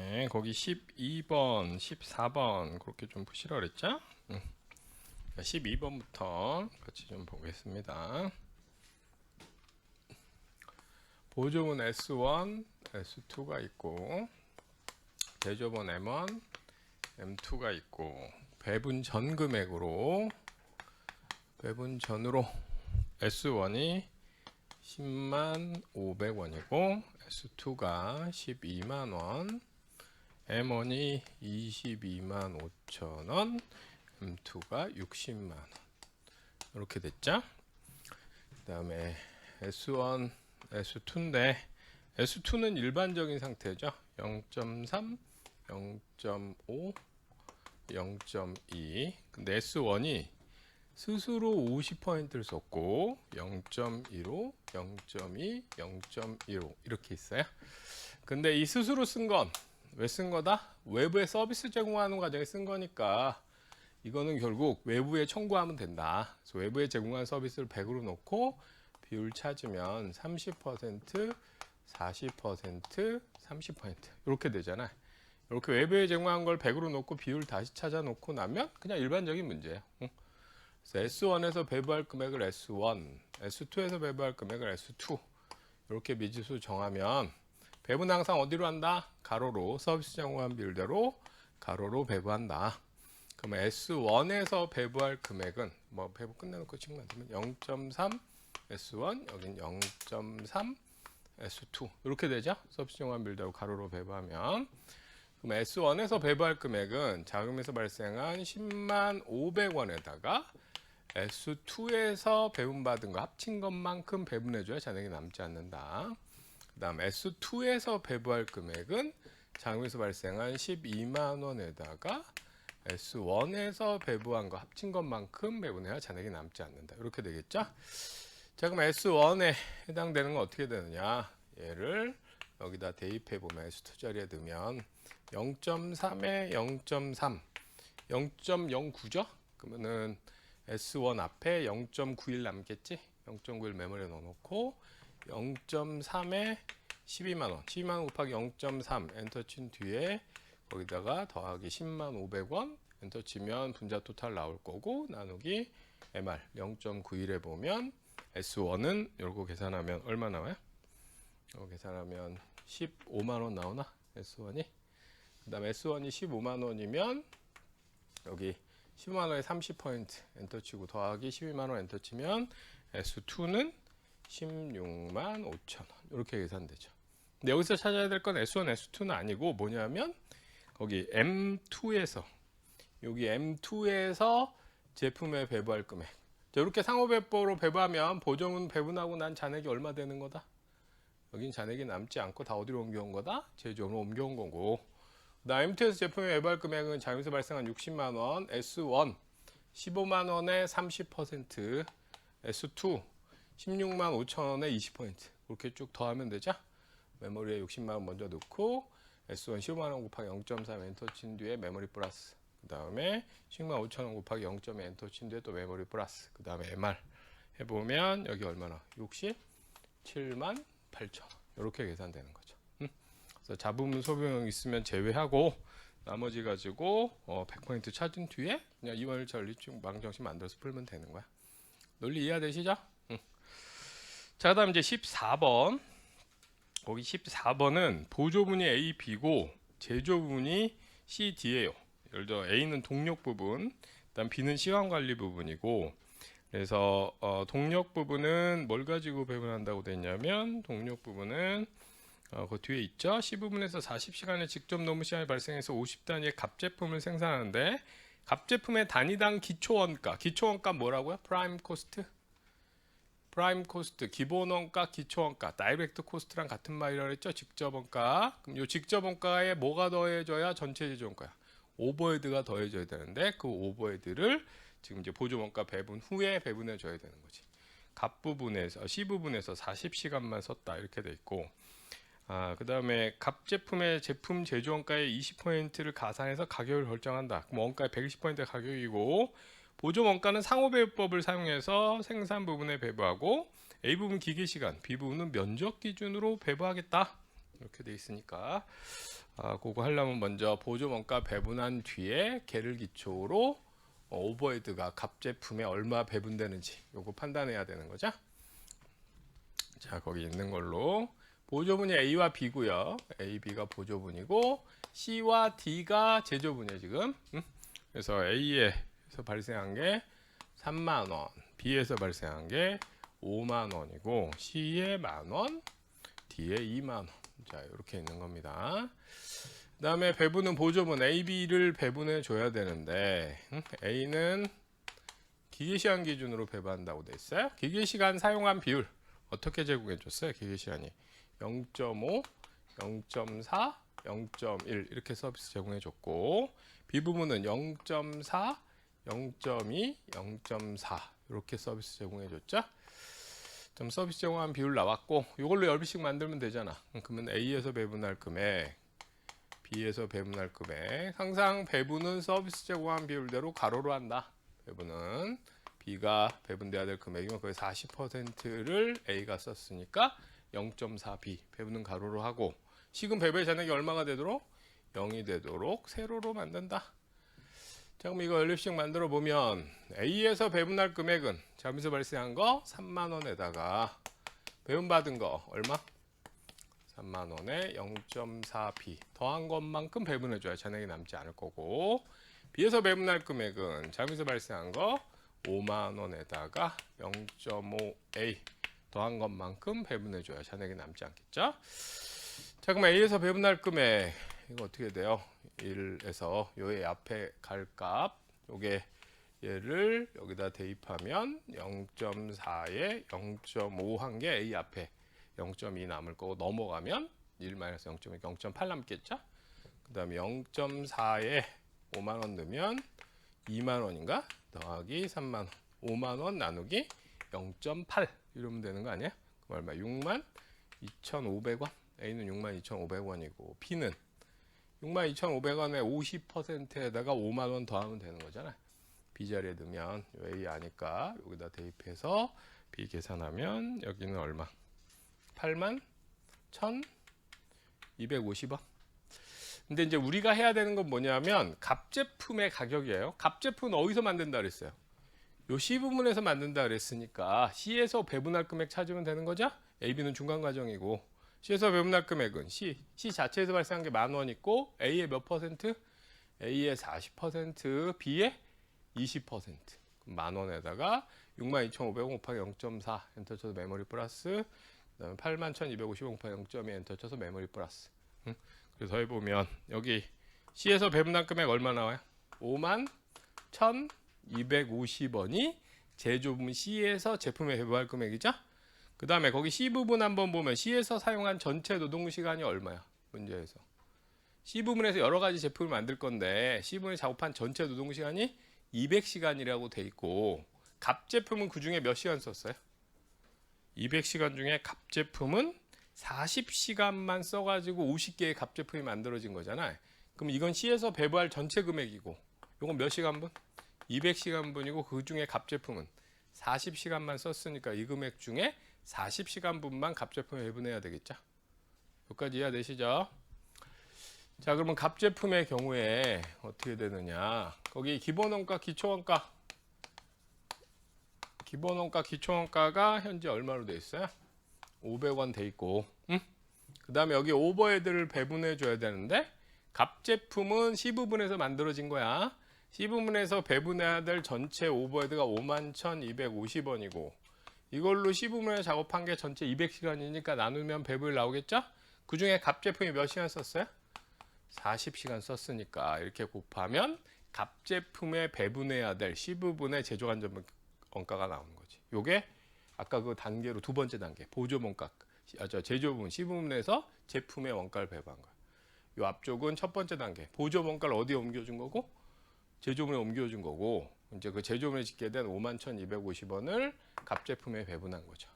다음에 거기 12번, 14번 그렇게 좀 푸시라 그랬죠? 12번부터 같이 좀 보겠습니다. 보조문 S1, S2가 있고 대조본 M1, M2가 있고 배분 전 금액으로 배분 전으로 S1이 10만 500원이고 S2가 12만 원, M1이 22만 5천원, M2가 60만 원 이렇게 됐죠? 그 다음에 S1, S2인데 S2는 일반적인 상태죠. 0.3, 0.5, 0.2 근데 S1이 스스로 50%를 썼고 0.15, 0.2, 0.15 이렇게 있어요. 근데 이 스스로 쓴 건 왜 쓴 거다? 외부에 서비스 제공하는 과정에 쓴 거니까 이거는 결국 외부에 청구하면 된다. 그래서 외부에 제공한 서비스를 100으로 놓고 비율 찾으면 30%, 40%, 30% 이렇게 되잖아. 이렇게 외부에 제공한 걸 100으로 놓고 비율 다시 찾아 놓고 나면 그냥 일반적인 문제예요. 그래서 S1에서 배부할 금액을 S1, S2에서 배부할 금액을 S2 이렇게 미지수 정하면 배분 항상 어디로 한다? 가로로 서비스 제공한 비율대로 가로로 배부한다. 그러면 S1에서 배부할 금액은 뭐 배부 끝내놓고 친구만 되면 0.3 S1 여긴 0.3 S2 이렇게 되죠? 서비스 제공한 비율대로 가로로 배부하면 그럼 S1에서 배부할 금액은 자금에서 발생한 10만 500원에다가 S2에서 배분받은 거 합친 것만큼 배분해줘야 잔액이 남지 않는다. 그 다음 S2에서 배부할 금액은 자금에서 발생한 12만 원에다가 S1에서 배부한 거 합친 것만큼 배분해야 잔액이 남지 않는다. 이렇게 되겠죠? 자, 그럼 S1에 해당되는 건 어떻게 되느냐? 얘를 여기다 대입해 보면 S2 자리에 넣으면 0.3에 0.3, 0.09죠? 그러면은 S1 앞에 0.91 남겠지? 0.91 메모리에 넣어놓고 0.3에 12만원 12만원 곱하기 0.3 엔터 친 뒤에 거기다가 더하기 10만 500원 엔터 치면 분자 토탈 나올 거고 나누기 MR 0.91에 보면 S1은 요거 계산하면 얼마 나와요? 요거 계산하면 15만원 나오나? S1이? 그 다음에 S1이 15만원이면 여기 15만원에 30% 엔터 치고 더하기 12만원 엔터 치면 S2는 16만 5천원 이렇게 계산되죠. 근데 여기서 찾아야 될 건 S1, S2는 아니고 뭐냐면 거기 M2에서 여기 M2에서 제품에 배부할 금액 자, 이렇게 상호배법으로 배부하면 보조문 배분하고 난 잔액이 얼마 되는 거다? 여긴 잔액이 남지 않고 다 어디로 옮겨온 거다? 제조로 옮겨온 거고 M2에서 제품의 배부할 금액은 자금에서 발생한 60만원, S1 15만원에 30%, S2 16만 5천원에 20% 이렇게 쭉 더하면 되죠. 메모리에 60만원 먼저 넣고 S1 15만원 곱하기 0.3 엔터 친 뒤에 메모리 플러스 그 다음에 16만 5천원 곱하기 0.2 엔터 친 뒤에 또 메모리 플러스 그 다음에 MR 해보면 여기 얼마나? 67만 8천원 이렇게 계산되는 거죠. 그래서 자부문 소비용 있으면 제외하고 나머지 가지고 100% 찾은 뒤에 그냥 이원일 전리충 망정식 만들어서 풀면 되는 거야. 논리 이해되시죠? 자, 그다음 이제 14번. 거기 14번은 보조분이 A, B고 제조분이 C, D예요. 예를 들어 A는 동력 부분, 그다음 B는 시간 관리 부분이고 그래서 동력 부분은 뭘 가지고 배분한다고 됐냐면 동력 부분은 그 뒤에 있죠. C 부분에서 40시간의 직접 노무 시간이 발생해서 50단위의 값제품을 생산하는데 값제품의 단위당 기초원가, 기초원가 뭐라고요? 프라임 코스트? 프라임 코스트, 기본 원가, 기초 원가, 다이렉트 코스트랑 같은 말이라고 했죠. 직접 원가. 그럼 이 직접 원가에 뭐가 더해져야 전체 제조 원가야? 오버헤드가 더해져야 되는데 그 오버헤드를 지금 이제 보조 원가 배분 후에 배분해 줘야 되는 거지. 값 부분에서 C 부분에서 40시간만 썼다 이렇게 돼 있고 그 다음에 값 제품의 제품 제조 원가의 20%를 가산해서 가격을 결정한다. 그럼 원가의 120% 가격이고 보조 원가는 상호배분법을 사용해서 생산 부분에 배부하고 A 부분 기계시간, B 부분은 면적 기준으로 배부하겠다. 이렇게 돼 있으니까 그거 하려면 먼저 보조 원가 배분한 뒤에 걔를 기초로 오버헤드가 값 제품에 얼마 배분되는지 요거 판단해야 되는 거죠. 자, 거기 있는 걸로 보조분이 A와 B고요. A, B가 보조분이고 C와 D가 제조분이에요, 지금. 그래서 A에서 발생한 게 3만 원, B에서 발생한 게 5만 원이고 C에 만 원, D에 2만 원. 자, 이렇게 있는 겁니다. 그다음에 배분은 보조분 A, B를 배분해 줘야 되는데 A는 기계시간 기준으로 배분한다고 돼 있어요. 기계시간 사용한 비율 어떻게 제공해 줬어요? 기계시간이 0.5, 0.4, 0.1 이렇게 서비스 제공해 줬고 B 부분은 0.4, 0.2, 0.4 이렇게 서비스 제공해 줬죠. 좀 서비스 제공한 비율 나왔고 이걸로 10개씩 만들면 되잖아. 그러면 A에서 배분할 금액, B에서 배분할 금액. 항상 배분은 서비스 제공한 비율대로 가로로 한다. 배분은 B가 배분돼야 될 금액이면 거의 40%를 A가 썼으니까 0.4B 배분은 가로로 하고 시금 배분의 잔액이 얼마가 되도록 0이 되도록 세로로 만든다. 자, 그럼 이거 연립식 만들어 보면 A에서 배분할 금액은 자금에서 발생한 거 3만 원에다가 배분받은 거 얼마? 3만 원에 0.4B 더한 것만큼 배분해 줘야 잔액이 남지 않을 거고 B에서 배분할 금액은 자금에서 발생한 거 5만 원에다가 0.5A 더한 것만큼 배분해 줘야 잔액이 남지 않겠죠? 자, 그럼 A에서 배분할 금액 이거 어떻게 돼요? 1에서 요의 앞에 갈 값 요게 얘를 여기다 대입하면 0.4에 0.5 한 게 A 앞에 0.2 남을 거고 넘어가면 1-0.2 0.8 남겠죠? 그 다음에 0.4에 5만 원 넣으면 2만 원인가? 더하기 3만 원 5만 원 나누기 0.8 이러면 되는 거 아니야? 그럼 얼마? 62,500원 A는 62,500원이고 B는 62,500원에 50%에다가 5만 원 더하면 되는 거잖아. B 자리에 넣으면 A 아니까 여기다 대입해서 B 계산하면 여기는 얼마? 81,250원. 근데 이제 우리가 해야 되는 건 뭐냐면 값제품의 가격이에요. 값제품은 어디서 만든다 그랬어요? 요 C 부분에서 만든다 그랬으니까 C에서 배분할 금액 찾으면 되는 거죠? A, B는 중간 과정이고 C에서 배분할 금액은 C 자체에서 발생한 게 10,000원 있고 A의 몇 퍼센트? A의 40%, B의 20%. 10,000원에다가 62,500원 곱하기 0.4 엔터 쳐서 메모리 플러스 그다음에 81,250원 곱하기 0.2 엔터 쳐서 메모리 플러스. 그래서 해보면 여기 C에서 배분할 금액 얼마 나와요? 51,250원이 제조분 C에서 제품에 배분할 금액이죠? 그 다음에 거기 C 부분 한번 보면 C에서 사용한 전체 노동시간이 얼마야? 문제에서 C 부분에서 여러 가지 제품을 만들 건데 C 부분에 작업한 전체 노동시간이 200시간이라고 돼 있고 갑 제품은 그 중에 몇 시간 썼어요? 200시간 중에 갑 제품은 40시간만 써가지고 50개의 갑 제품이 만들어진 거잖아요. 그럼 이건 C에서 배부할 전체 금액이고 이건 몇 시간분? 200시간분이고 그 중에 갑 제품은 40시간만 썼으니까 이 금액 중에 40시간분만 갑 제품에 배분해야 되겠죠. 여기까지 이해되시죠? 자, 그러면 갑 제품의 경우에 어떻게 되느냐? 거기 기본원가, 기초원가. 기본원가, 기초원가가 현재 얼마로 돼 있어요? 500원 돼 있고, 그 다음에 여기 오버헤드를 배분해 줘야 되는데 갑 제품은 C 부분에서 만들어진 거야. C 부분에서 배분해야 될 전체 오버헤드가 51,250원이고 이걸로 C 부분에 작업한 게 전체 200시간이니까 나누면 배분이 나오겠죠? 그 중에 갑 제품이 몇 시간 썼어요? 40시간 썼으니까 이렇게 곱하면 갑 제품에 배분해야 될 C 부분의 제조간접 원가가 나오는 거지. 요게 아까 그 단계로 두 번째 단계 보조 원가, 제조 부분 C 부분에서 제품의 원가를 배분한 거야. 요 앞쪽은 첫 번째 단계 보조 원가를 어디에 옮겨준 거고 제조분에 옮겨준 거고 이제 그 제조분에 짓게 된 51,250원을 갑 제품에 배분한 거죠.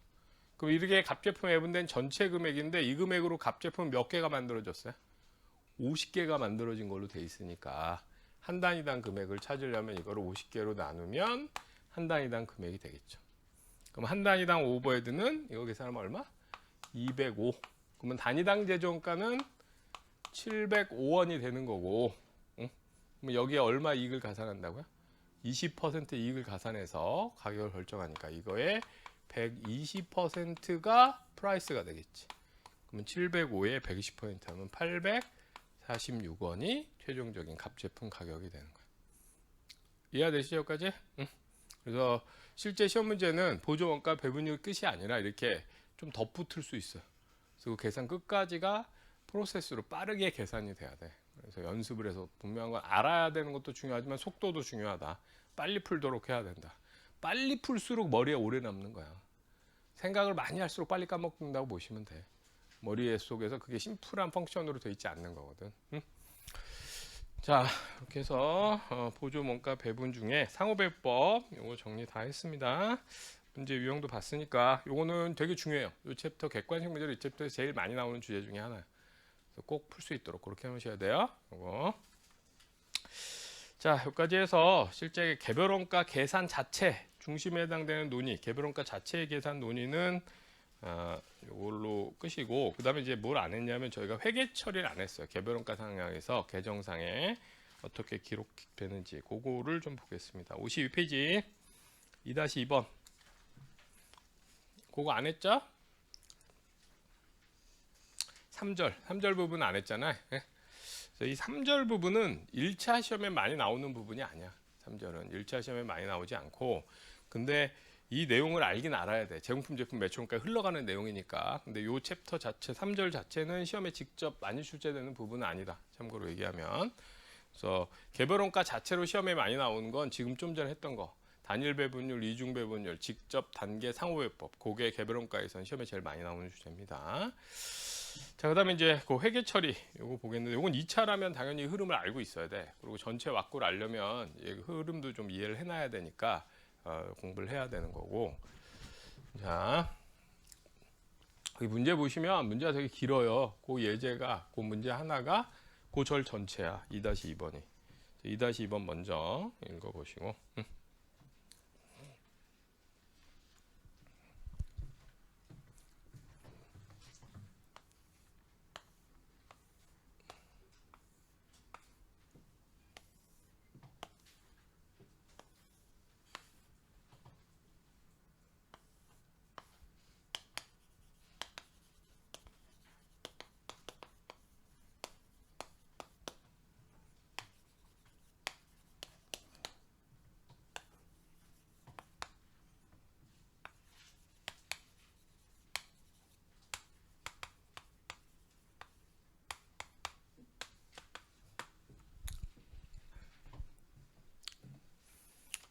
그럼 이렇게 갑 제품에 배분된 전체 금액인데 이 금액으로 갑 제품 몇 개가 만들어졌어요? 50개가 만들어진 걸로 돼 있으니까 한 단위당 금액을 찾으려면 이거를 50개로 나누면 한 단위당 금액이 되겠죠. 그럼 한 단위당 오버헤드는 이거 계산하면 얼마? 205 그러면 단위당 제조원가는 705원이 되는 거고, 응? 그럼 여기에 얼마 이익을 가산한다고요? 20% 이익을 가산해서 가격을 결정하니까 이거의 120%가 프라이스가 되겠지. 그러면 705에 120% 하면 846원이 최종적인 값제품 가격이 되는 거야. 이해되시죠? 여기까지? 응. 그래서 실제 시험 문제는 보조원가 배분율 끝이 아니라 이렇게 좀 덧붙을 수 있어요. 그래서 그 계산 끝까지가 프로세스로 빠르게 계산이 돼야 돼. 그래서 연습을 해서 분명한 건 알아야 되는 것도 중요하지만 속도도 중요하다. 빨리 풀도록 해야 된다. 빨리 풀수록 머리에 오래 남는 거야. 생각을 많이 할수록 빨리 까먹는다고 보시면 돼. 머리 속에서 그게 심플한 펑션으로 돼 있지 않는 거거든. 응? 자, 이렇게 해서 보조 원가 배분 중에 상호배법 이거 정리 다 했습니다. 문제 유형도 봤으니까 요거는 되게 중요해요. 이 챕터 객관식 문제로 이 챕터에서 제일 많이 나오는 주제 중에 하나예요. 그래서 꼭 풀 수 있도록 그렇게 하셔야 돼요. 요거. 자, 여기까지 해서 실제 개별원가 계산 자체 중심에 해당되는 논의, 개별원가 자체의 계산 논의는 이걸로 끝이고, 그 다음에 이제 뭘 안 했냐면 저희가 회계 처리를 안 했어요. 개별원가 상향에서 계정상에 어떻게 기록되는지 그거를 좀 보겠습니다. 52페이지 2-2번 그거 안 했죠? 3절 부분 안 했잖아요. 이 3절 부분은 1차 시험에 많이 나오는 부분이 아니야. 3절은 1차 시험에 많이 나오지 않고, 근데 이 내용을 알긴 알아야 돼. 재용품 제품 매출원가에 흘러가는 내용이니까. 근데 이 챕터 자체 3절 자체는 시험에 직접 많이 출제되는 부분은 아니다. 참고로 얘기하면. 그래서 개별원가 자체로 시험에 많이 나오는 건 지금 좀 전에 했던 거. 단일 배분율, 이중 배분율, 직접 단계 상호배법. 그게 개별원가에선 시험에 제일 많이 나오는 주제입니다. 자, 그다음에 이제 그 회계 처리 요거 보겠는데, 요건 2차라면 당연히 흐름을 알고 있어야 돼. 그리고 전체 왁구를 알려면 흐름도 좀 이해를 해놔야 되니까 공부를 해야 되는 거고. 자, 이 문제 보시면 문제가 되게 길어요. 그 예제가 그 문제 하나가 그 절 전체야. 2-2번이. 2-2번 먼저 읽어보시고.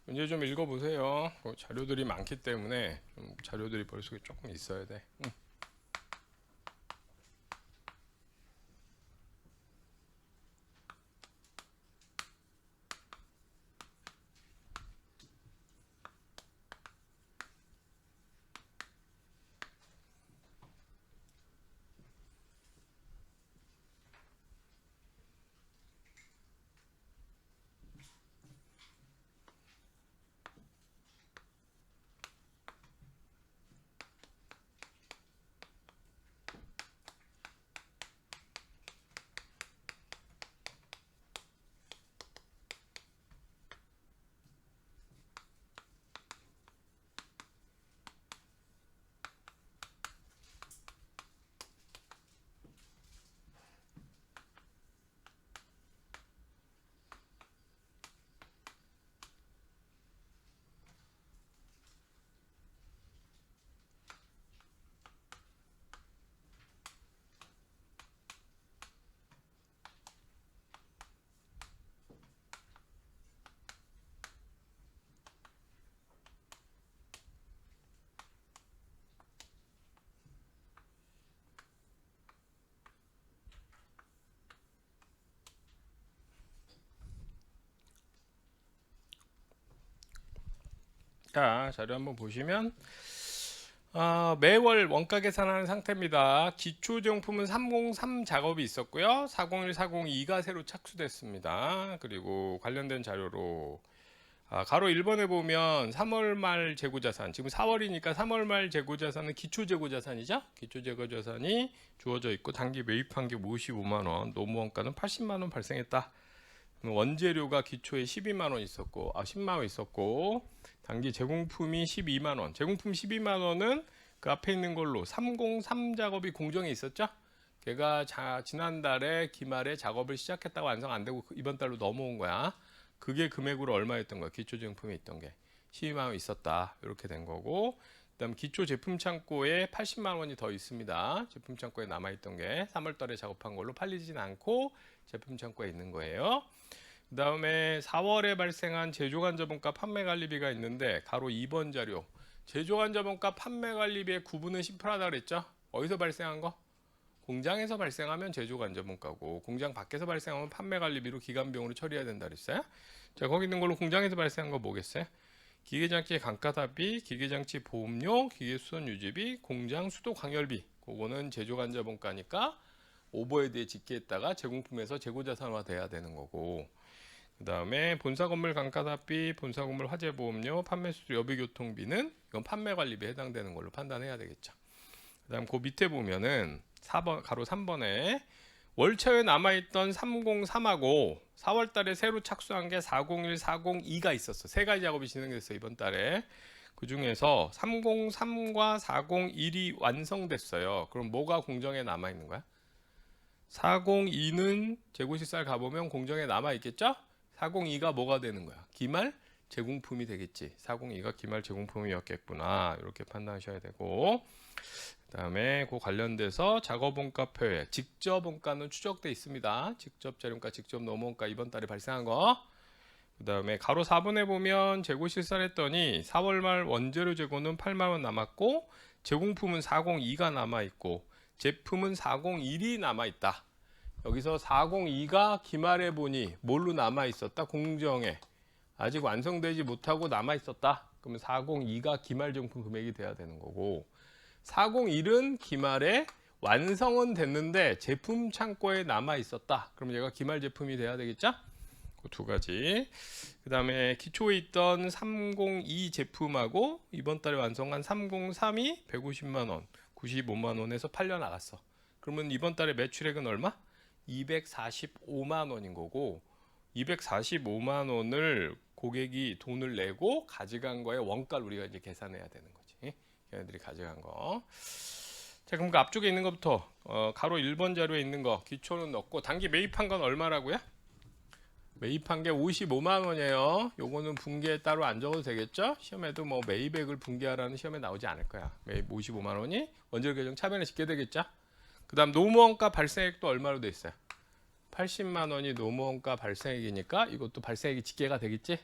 문제 좀 읽어보세요. 자료들이 많기 때문에 좀 자료들이 머릿속에 조금 있어야 돼. 자, 자료 한번 보시면 매월 원가 계산하는 상태입니다. 기초제용품은 303 작업이 있었고요. 401, 402가 새로 착수됐습니다. 그리고 관련된 자료로 가로 1번에 보면 3월 말 재고자산, 지금 4월이니까 3월 말 재고자산은 기초재고자산이죠. 기초재고자산이 주어져 있고 단기 매입한 게 55만원, 노무원가는 80만원 발생했다. 원재료가 기초에 12만원 있었고 10만원 있었고 단기 제공품이 12만원, 제공품 12만원은 그 앞에 있는 걸로 303 작업이 공정에 있었죠. 걔가 지난달에 기말에 작업을 시작했다가 완성 안 되고 이번 달로 넘어온 거야. 그게 금액으로 얼마였던 거야? 기초 제품에 있던 게 12만 원 있었다. 이렇게 된 거고, 그다음 기초 제품 창고에 80만 원이 더 있습니다. 제품 창고에 남아 있던 게 3월 달에 작업한 걸로 팔리진 않고 제품 창고에 있는 거예요. 그다음에 4월에 발생한 제조간접원가 판매관리비가 있는데 가로 2번 자료. 제조간접원가 판매관리비의 구분은 10%다 그랬죠? 어디서 발생한 거? 공장에서 발생하면 제조간접원가고 공장 밖에서 발생하면 판매관리비로 기간비용으로 처리해야 된다 그랬어요. 자, 거기 있는 걸로 공장에서 발생한 거 뭐겠어요? 기계장치 감가사비, 기계장치 보험료, 기계수선 유지비, 공장 수도 광열비. 그거는 제조간접원가니까 오버헤드에 집계했다가 제공품에서 재고자산화 돼야 되는 거고, 그 다음에 본사건물 감가사비, 본사건물 화재보험료, 판매수수 여비교통비는 이건 판매관리비에 해당되는 걸로 판단해야 되겠죠. 그 다음 그 밑에 보면은 4번, 가로 3번에 월처에 남아있던 303하고 4월 달에 새로 착수한 게 401, 402가 있었어. 세 가지 작업이 진행됐어 이번 달에. 그 중에서 303과 401이 완성됐어요. 그럼 뭐가 공정에 남아있는 거야? 402는 재고시설 가보면 공정에 남아있겠죠? 402가 뭐가 되는 거야? 기말 제공품이 되겠지. 402가 기말 제공품이었겠구나. 이렇게 판단하셔야 되고, 그 다음에 그 관련돼서 작업원가표에 직접 원가는 추적돼 있습니다. 직접 재료원가, 직접 노무원가 이번 달에 발생한 거. 그 다음에 가로 4번에 보면 재고 실산했더니 4월 말 원재료 재고는 8만원 남았고 제공품은 402가 남아있고 제품은 401이 남아있다. 여기서 402가 기말에 보니 뭘로 남아있었다? 공정에 아직 완성되지 못하고 남아있었다. 그러면 402가 기말 제공품 금액이 돼야 되는 거고, 401은 기말에 완성은 됐는데 제품 창고에 남아 있었다. 그럼 얘가 기말 제품이 돼야 되겠죠? 그 두 가지. 그 다음에 기초에 있던 302 제품하고 이번 달에 완성한 303이 150만 원, 95만 원에서 팔려 나갔어. 그러면 이번 달에 매출액은 얼마? 245만 원인 거고, 245만 원을 고객이 돈을 내고 가져간 거에 원가를 우리가 이제 계산해야 되는 거지. 걔네들이 가져간 거. 자, 그럼 그 앞쪽에 있는 것부터 가로 1번 자료에 있는 거 기초는 넣고 단기 매입한 건 얼마라고요? 매입한 게 55만 원이에요. 요거는 분기에 따로 안 적어도 되겠죠? 시험에도 뭐 매입액을 분기하라는 시험에 나오지 않을 거야. 매입 55만 원이 원재료 계정 차변에 집계 되겠죠? 그 다음 노무원가 발생액도 얼마로 돼 있어요? 80만 원이 노무원가 발생액이니까 이것도 발생액이 집계가 되겠지?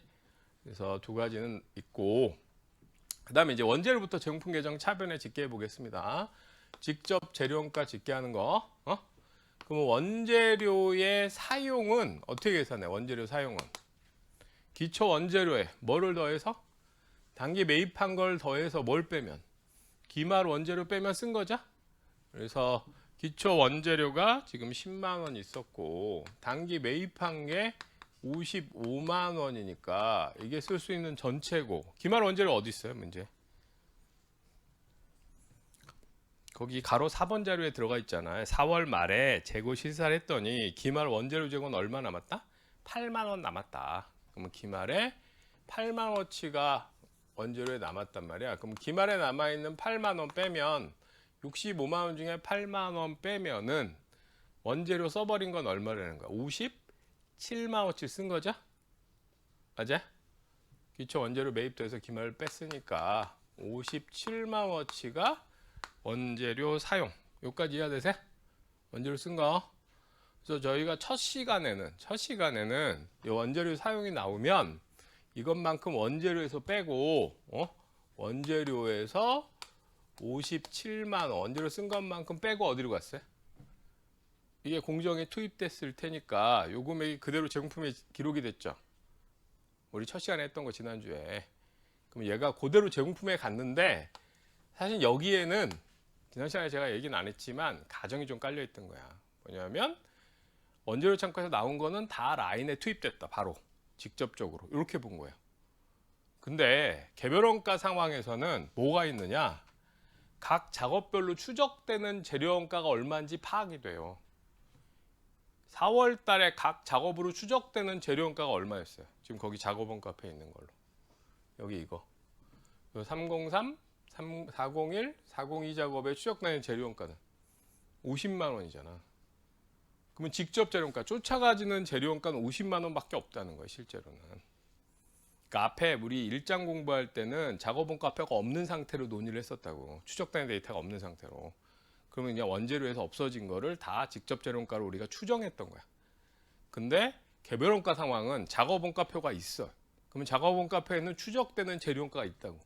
그래서 두 가지는 있고, 그 다음에 이제 원재료부터 제공품 계정 차변에 집계해 보겠습니다. 직접 재료원가 집계하는 거. 그럼 원재료의 사용은 어떻게 계산해? 원재료 사용은 기초 원재료에 뭐를 더해서? 단기 매입한 걸 더해서 뭘 빼면? 기말 원재료 빼면 쓴 거죠? 그래서 기초 원재료가 지금 10만 원 있었고 단기 매입한 게 55만 원이니까 이게 쓸 수 있는 전체고, 기말 원재료 어디 있어요? 문제. 거기 가로 4번 자료에 들어가 있잖아요. 4월 말에 재고 실사를 했더니 기말 원재료 재고는 얼마 남았다? 8만 원 남았다. 그러면 기말에 8만 원치가 원재료에 남았단 말이야. 그럼 기말에 남아있는 8만 원 빼면 65만 원 중에 8만 원 빼면은 원재료 써버린 건 얼마라는 거야? 57만 원치 쓴 거죠? 맞아? 기초 원재료 매입돼서 기말을 뺐으니까 57만 원치가 원재료 사용. 여기까지 이해되세요? 원재료 쓴 거. 그래서 저희가 첫 시간에는 이 원재료 사용이 나오면 이것만큼 원재료에서 빼고 원재료에서 57만 원 원재료 쓴 것만큼 빼고 어디로 갔어요? 이게 공정에 투입됐을 테니까 요 금액이 그대로 제공품에 기록이 됐죠. 우리 첫 시간에 했던 거 지난주에. 그럼 얘가 그대로 제공품에 갔는데 사실 여기에는 지난 시간에 제가 얘기는 안 했지만 가정이 좀 깔려 있던 거야. 뭐냐면 원재료 창고에서 나온 거는 다 라인에 투입됐다. 바로 직접적으로 이렇게 본 거예요. 근데 개별원가 상황에서는 뭐가 있느냐? 각 작업별로 추적되는 재료원가가 얼마인지 파악이 돼요. 4월 달에 각 작업으로 추적되는 재료원가가 얼마였어요? 지금 거기 작업원가 앞에 있는 걸로. 여기 이거. 303, 401, 402 작업에 추적되는 재료원가는 50만 원이잖아. 그러면 직접 재료원가, 쫓아가지는 재료원가는 50만 원밖에 없다는 거예요, 실제로는. 그러니까 앞에 우리 일장 공부할 때는 작업원가표가 없는 상태로 논의를 했었다고. 추적되는 데이터가 없는 상태로. 그러면 그냥 원재료에서 없어진 거를 다 직접 재료원가로 우리가 추정했던 거야. 근데 개별원가 상황은 작업원가표가 있어. 그러면 작업원가표에는 추적되는 재료원가가 있다고.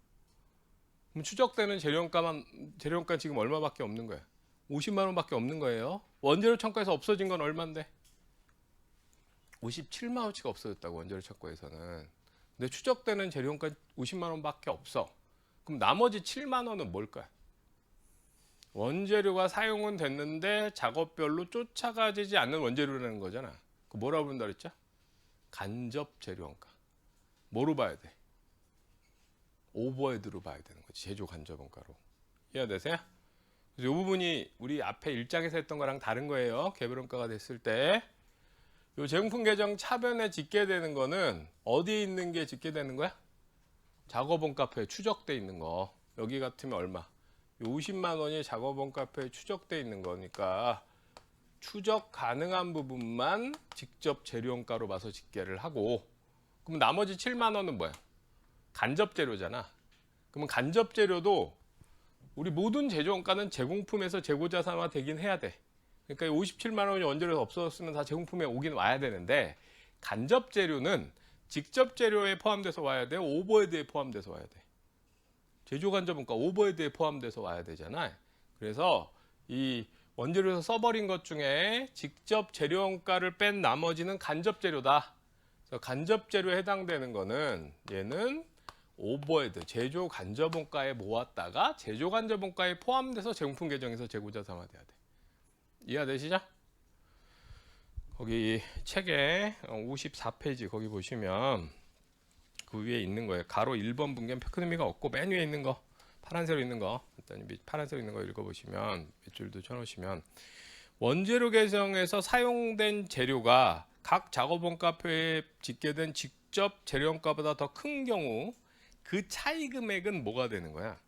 그럼 추적되는 재료원가 지금 얼마밖에 없는 거야? 50만 원밖에 없는 거예요. 원재료 창고에서 없어진 건 얼마인데? 57만 원치가 없어졌다고, 원재료 창고에서는. 근데 추적되는 재료원가 50만 원밖에 없어. 그럼 나머지 7만 원은 뭘까요? 원재료가 사용은 됐는데 작업별로 쫓아가지 않는 원재료라는 거잖아. 그 뭐라고 부른다 그랬죠? 간접 재료원가. 뭐로 봐야 돼? 오버헤드로 봐야 되는 거지. 제조 간접 원가로. 이해되세요? 그래서 이 부분이 우리 앞에 1장에서 했던 거랑 다른 거예요. 개별원가가 됐을 때. 이 제공품 계정 차변에 집계 되는 거는 어디에 있는 게 집계 되는 거야? 작업원가표에 추적돼 있는 거. 여기 같으면 얼마? 50만 원이 작업원가표에 추적돼 있는 거니까 추적 가능한 부분만 직접 재료원가로 봐서 집계를 하고, 그럼 나머지 7만 원은 뭐야? 간접 재료잖아. 그러면 간접 재료도 우리 모든 제조원가는 제공품에서 재고자산화 되긴 해야 돼. 그러니까 57만 원이 원재료에서 없어졌으면 다 제공품에 오긴 와야 되는데, 간접 재료는 직접 재료에 포함돼서 와야 돼, 오버헤드에 포함돼서 와야 돼. 제조 간접 원가 오버헤드에 포함돼서 와야 되잖아. 그래서 이 원재료에서 써버린 것 중에 직접 재료 원가를 뺀 나머지는 간접 재료다. 그래서 간접 재료에 해당되는 거는 얘는 오버헤드, 제조 간접 원가에 모았다가 제조 간접 원가에 포함돼서 제공품 계정에서 재고자산화돼야 돼. 이해되시죠? 거기 책에 54페이지 거기 보시면 그 위에 있는 거예요. 가로 1번 분기는 큰 의미가 없고 맨 위에 있는 거, 파란색으로 있는 거, 일단 파란색으로 있는 거 읽어보시면 몇 줄도 쳐놓으시면, 원재료 계정에서 사용된 재료가 각 작업원가표에 집계된 직접 재료원가보다 더 큰 경우 그 차이 금액은 뭐가 되는 거야?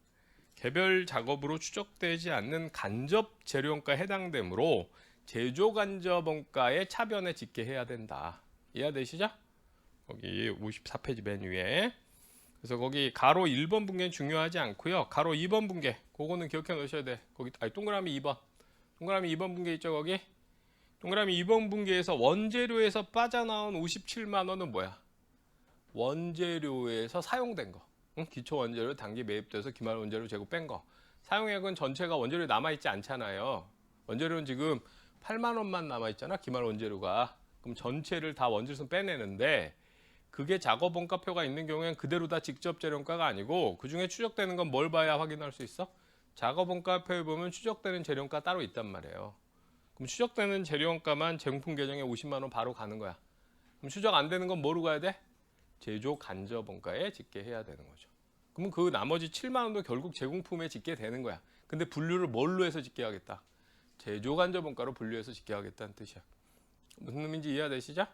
개별 작업으로 추적되지 않는 간접 재료원가에 해당되므로 제조 간접 원가의 차변에 집계해야 된다. 이해되시죠? 거기 54페이지 맨 위에. 그래서 거기 가로 1번 분계는 중요하지 않고요. 가로 2번 분계, 그거는 기억해 놓으셔야 돼. 거기 동그라미 2번. 동그라미 2번 분계 있죠, 거기? 동그라미 2번 분계에서 원재료에서 빠져나온 57만 원은 뭐야? 원재료에서 사용된 거. 응? 기초 원재료 단기 매입돼서 기말 원재료 재고 뺀 거. 사용액은 전체가 원재료에 남아있지 않잖아요. 원재료는 지금 8만 원만 남아있잖아, 기말 원재료가. 그럼 전체를 다 원재료에서 빼내는데, 그게 작업 원가표가 있는 경우에는 그대로 다 직접 재료원가가 아니고 그 중에 추적되는 건 뭘 봐야 확인할 수 있어? 작업 원가표에 보면 추적되는 재료원가 따로 있단 말이에요. 그럼 추적되는 재료원가만 제공품 계정에 50만 원 바로 가는 거야. 그럼 추적 안 되는 건 뭐로 가야 돼? 제조 간접 원가에 집계해야 되는 거죠. 그러면 그 나머지 7만 원도 결국 제공품에 집계되는 거야. 근데 분류를 뭘로 해서 집계하겠다? 제조 간접 원가로 분류해서 집계하겠다는 뜻이야. 무슨 의미인지 이해되시죠?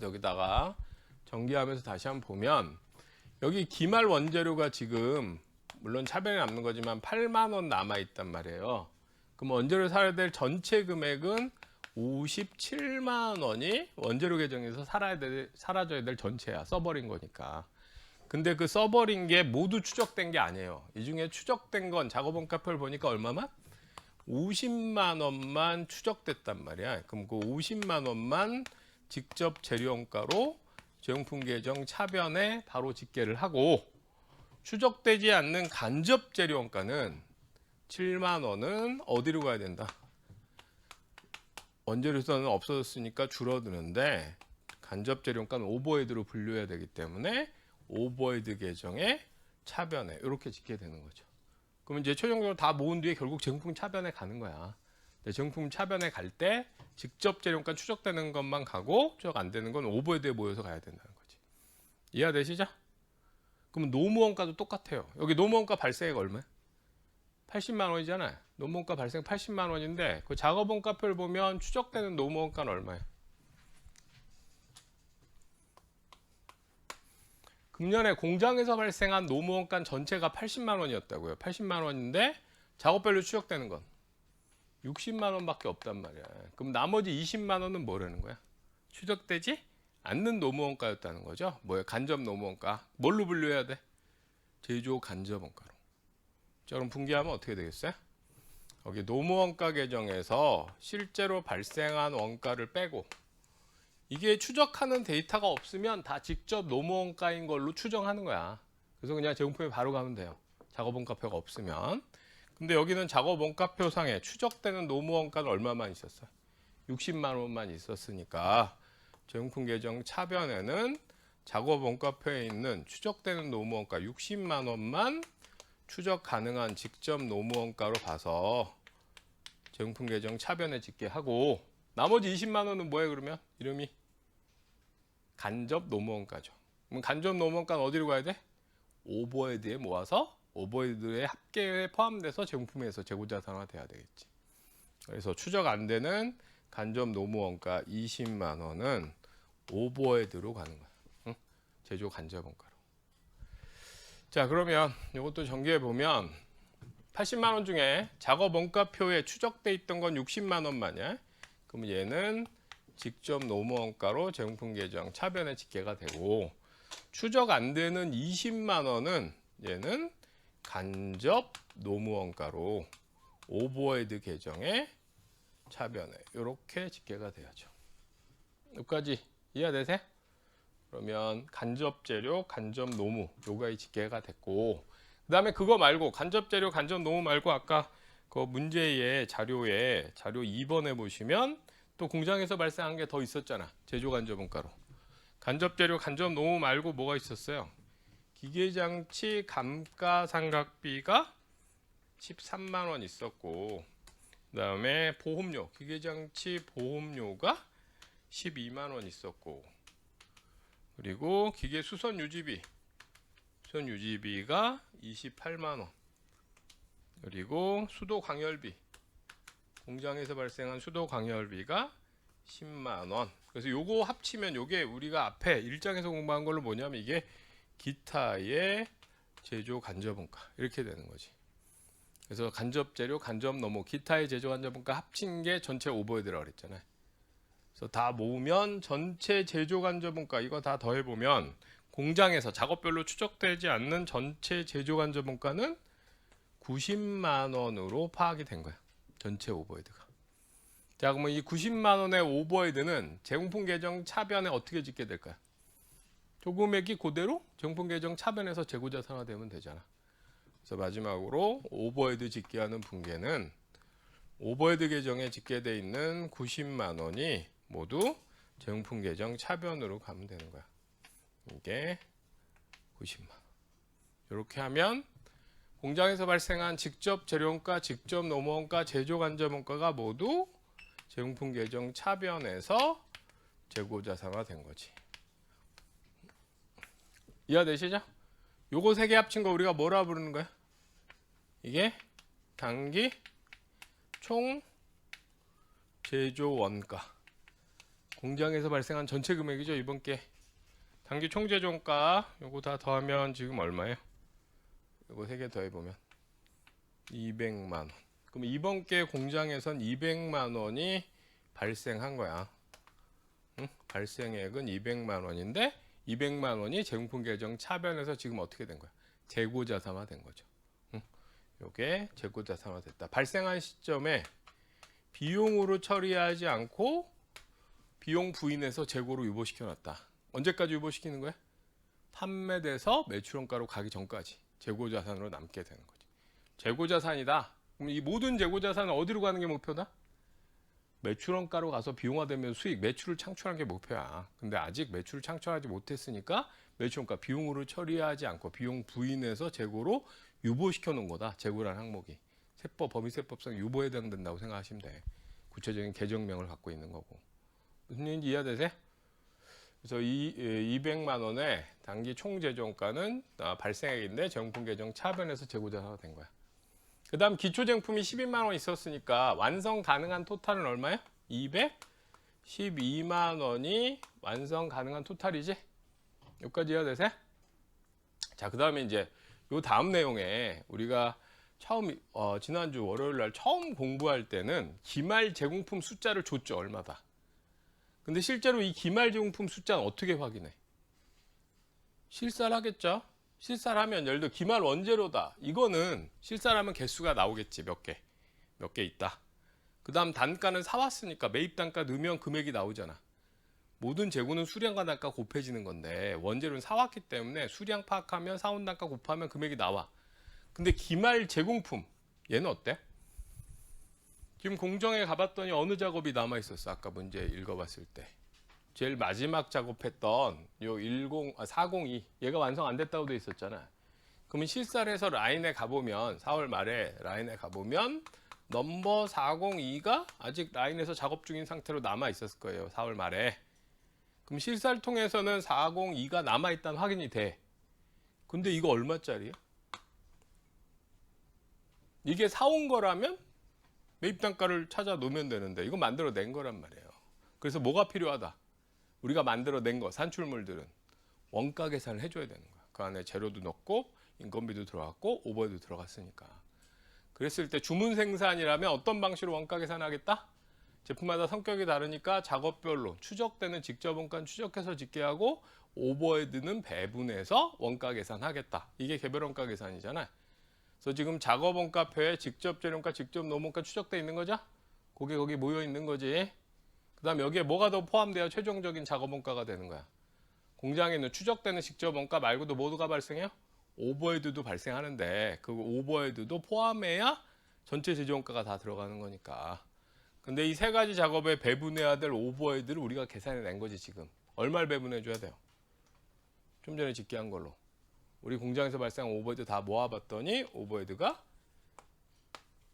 여기다가 정리하면서 다시 한번 보면, 여기 기말 원재료가 지금 물론 차변에 남는 거지만 8만 원 남아 있단 말이에요. 그럼 원재료 사야 될 전체 금액은 57만 원이 원재료 계정에서 사라져야 될 전체야. 써버린 거니까. 근데 그 써버린 게 모두 추적된 게 아니에요. 이 중에 추적된 건 작업원가표를 보니까 얼마만? 50만 원만 추적됐단 말이야. 그럼 그 50만 원만 직접 재료원가로 제공품 계정 차변에 바로 집계를 하고, 추적되지 않는 간접 재료원가는 7만 원은 어디로 가야 된다? 원재료에서는 없어졌으니까 줄어드는데 간접 재료원가는 오버헤드로 분류해야 되기 때문에 오버헤드 계정의 차변에 이렇게 집계되는 거죠. 그럼 이제 최종적으로 다 모은 뒤에 결국 제공품 차변에 가는 거야. 제공품 차변에 갈 때 직접 재료원가 추적되는 것만 가고 추적 안 되는 건 오버헤드에 모여서 가야 된다는 거지. 이해되시죠? 그러면 노무원가도 똑같아요. 여기 노무원가 발생액 얼마야? 80만 원이잖아요. 노무원가 발생 80만 원인데 그 작업원가표를 보면 추적되는 노무원가는 얼마예요? 금년에 공장에서 발생한 노무원가 전체가 80만 원이었다고요. 80만 원인데 작업별로 추적되는 건 60만 원밖에 없단 말이야. 그럼 나머지 20만 원은 뭐라는 거야? 추적되지 않는 노무원가였다는 거죠. 뭐예요? 간접 노무원가. 뭘로 분류해야 돼? 제조 간접 원가로. 자, 그럼 분기하면 어떻게 되겠어요? 여기 노무원가 계정에서 실제로 발생한 원가를 빼고 이게 추적하는 데이터가 없으면 다 직접 노무원가인 걸로 추정하는 거야. 그래서 그냥 제공품에 바로 가면 돼요. 작업원가표가 없으면. 근데 여기는 작업원가표상에 추적되는 노무원가는 얼마만 있었어요? 60만 원만 있었으니까 제공품 계정 차변에는 작업원가표에 있는 추적되는 노무원가 60만 원만 추적 가능한 직접 노무원가로 봐서 제공품 계정 차변에 짓게 하고 나머지 20만 원은 뭐예요 그러면? 이름이 간접 노무원가죠. 그럼 간접 노무원가는 어디로 가야 돼? 오버헤드에 모아서 오버헤드의 합계에 포함돼서 제공품에서 재고자산화 돼야 되겠지. 그래서 추적 안 되는 간접 노무원가 20만 원은 오버헤드로 가는 거야. 응? 제조 간접 원가로. 자, 그러면 이것도 전개해 보면 80만 원 중에 작업 원가표에 추적돼 있던 건 60만 원만이야. 그러면 얘는 직접 노무원가로 제공품 계정 차변에 집계가 되고 추적 안 되는 20만 원은 얘는 간접 노무원가로 오버헤드 계정에 차변에 이렇게 집계가 돼야죠. 여기까지 이해되세요? 그러면 간접 재료, 간접 노무 요가 집계가 됐고 그 다음에 그거 말고 간접 재료, 간접 노무 말고 아까 그 문제의 자료에 자료 2번에 보시면 또 공장에서 발생한 게 더 있었잖아. 제조 간접 원가로. 간접 재료, 간접 노무 말고 뭐가 있었어요? 기계장치 감가상각비가 13만 원 있었고 그 다음에 보험료, 기계장치 보험료가 12만 원 있었고 그리고 기계 수선 유지비, 수선 유지비가 28만 원 그리고 수도 광열비, 공장에서 발생한 수도 광열비가 10만 원. 그래서 요거 합치면 요게 우리가 앞에 1장에서 공부한 걸로 뭐냐면 이게 기타의 제조 간접 원가 이렇게 되는 거지. 그래서 간접 재료, 간접 노무, 기타의 제조 간접 원가 합친 게 전체 오버헤드라고 그랬잖아요. 그래서 다 모으면 전체 제조 간접 원가 이거 다 더해 보면 공장에서 작업별로 추적되지 않는 전체 제조 간접 원가는 90만 원으로 파악이 된 거야. 전체 오버헤드가. 자, 그러면 이 90만 원의 오버헤드는 제공품 계정 차변에 어떻게 짓게 될까요? 조금액이 그대로 제공품 계정 차변에서 재고자산화되면 되잖아. 그래서 마지막으로 오버헤드 집계하는 분계는 오버헤드 계정에 집계되어 있는 90만 원이 모두 제공품 계정 차변으로 가면 되는 거야. 이게 90만 원. 이렇게 하면 공장에서 발생한 직접 재료원가, 직접 노무원가, 제조 간접 원가가 모두 제공품 계정 차변에서 재고자산화 된 거지. 이해되시죠? 요거 세 개 합친 거 우리가 뭐라 부르는 거야? 이게 단기 총 제조 원가. 공장에서 발생한 전체 금액이죠, 이번 게. 단기 총 제조 원가 요거 다 더하면 지금 얼마예요? 요거 세 개 더해 보면 200만 원. 그럼 이번 게 공장에선 200만 원이 발생한 거야. 응? 발생액은 200만 원인데 200만 원이 제공품 계정 차변에서 지금 어떻게 된 거야? 재고자산화 된 거죠. 응? 요게 재고자산화 됐다. 발생한 시점에 비용으로 처리하지 않고 비용 부인해서 재고로 유보시켜 놨다. 언제까지 유보시키는 거야? 판매돼서 매출원가로 가기 전까지 재고자산으로 남게 되는 거지. 재고자산이다. 그럼 이 모든 재고자산은 어디로 가는 게 목표다? 매출원가로 가서 비용화되면 수익, 매출을 창출하는 게 목표야. 근데 아직 매출을 창출하지 못했으니까 매출원가 비용으로 처리하지 않고 비용 부인해서 재고로 유보시켜 놓은 거다. 재고라는 항목이. 세법, 법인세법상 유보에 해당된다고 생각하시면 돼. 구체적인 계정명을 갖고 있는 거고. 무슨 얘기인지 이해되세요? 그래서 200만 원의 단기 총 제조원가는 발생액인데 제공품 계정 차변에서 재고자산화 된 거야. 그 다음 기초제품이 12만 원 있었으니까 완성 가능한 토탈은 얼마야? 212만 원이 완성 가능한 토탈이지? 여기까지 이해가 되세요? 자, 그 다음에 이제 요 다음 내용에 우리가 처음 지난주 월요일 날 처음 공부할 때는 기말 제공품 숫자를 줬죠. 얼마다. 근데 실제로 이 기말 제공품 숫자는 어떻게 확인해? 실사를 하겠죠. 실사를 하면 예를 들어 기말 원재료다. 이거는 실사를 하면 개수가 나오겠지. 몇 개 있다. 그 다음 단가는 사왔으니까 매입 단가 넣으면 금액이 나오잖아. 모든 재고는 수량과 단가 곱해지는 건데 원재료는 사왔기 때문에 수량 파악하면 사온 단가 곱하면 금액이 나와. 근데 기말 제공품 얘는 어때? 지금 공정에 가봤더니 어느 작업이 남아 있었어? 아까 문제 읽어봤을 때 제일 마지막 작업했던 요 402 얘가 완성 안 됐다고 돼 있었잖아. 그러면 실사를 해서 라인에 가보면 4월 말에 라인에 가보면 넘버 402가 아직 라인에서 작업 중인 상태로 남아 있었을 거예요. 4월 말에. 그럼 실사를 통해서는 402가 남아 있다는 확인이 돼. 근데 이거 얼마짜리야? 이게 사온 거라면 매입 단가를 찾아 놓으면 되는데 이거 만들어낸 거란 말이에요. 그래서 뭐가 필요하다? 우리가 만들어낸 거 산출물들은 원가 계산을 해줘야 되는 거야. 그 안에 재료도 넣고 인건비도 들어갔고 오버헤드 들어갔으니까. 그랬을 때 주문 생산이라면 어떤 방식으로 원가 계산하겠다? 제품마다 성격이 다르니까 작업별로 추적되는 직접 원가는 추적해서 짓게 하고 오버헤드는 배분해서 원가 계산하겠다. 이게 개별 원가 계산이잖아. 그래서 지금 작업 원가표에 직접 재료원가, 직접 노무원가 추적돼 있는 거죠? 그게 거기 모여 있는 거지. 그 다음 여기에 뭐가 더 포함되어 최종적인 작업 원가가 되는 거야. 공장에 있는 추적되는 직접 원가 말고도 모두가 발생해요? 오버헤드도 발생하는데 그 오버헤드도 포함해야 전체 제조 원가가 다 들어가는 거니까. 근데 이 세 가지 작업에 배분해야 될 오버헤드를 우리가 계산해 낸 거지 지금. 얼마를 배분해 줘야 돼요? 좀 전에 집계한 걸로. 우리 공장에서 발생한 오버헤드 다 모아봤더니 오버헤드가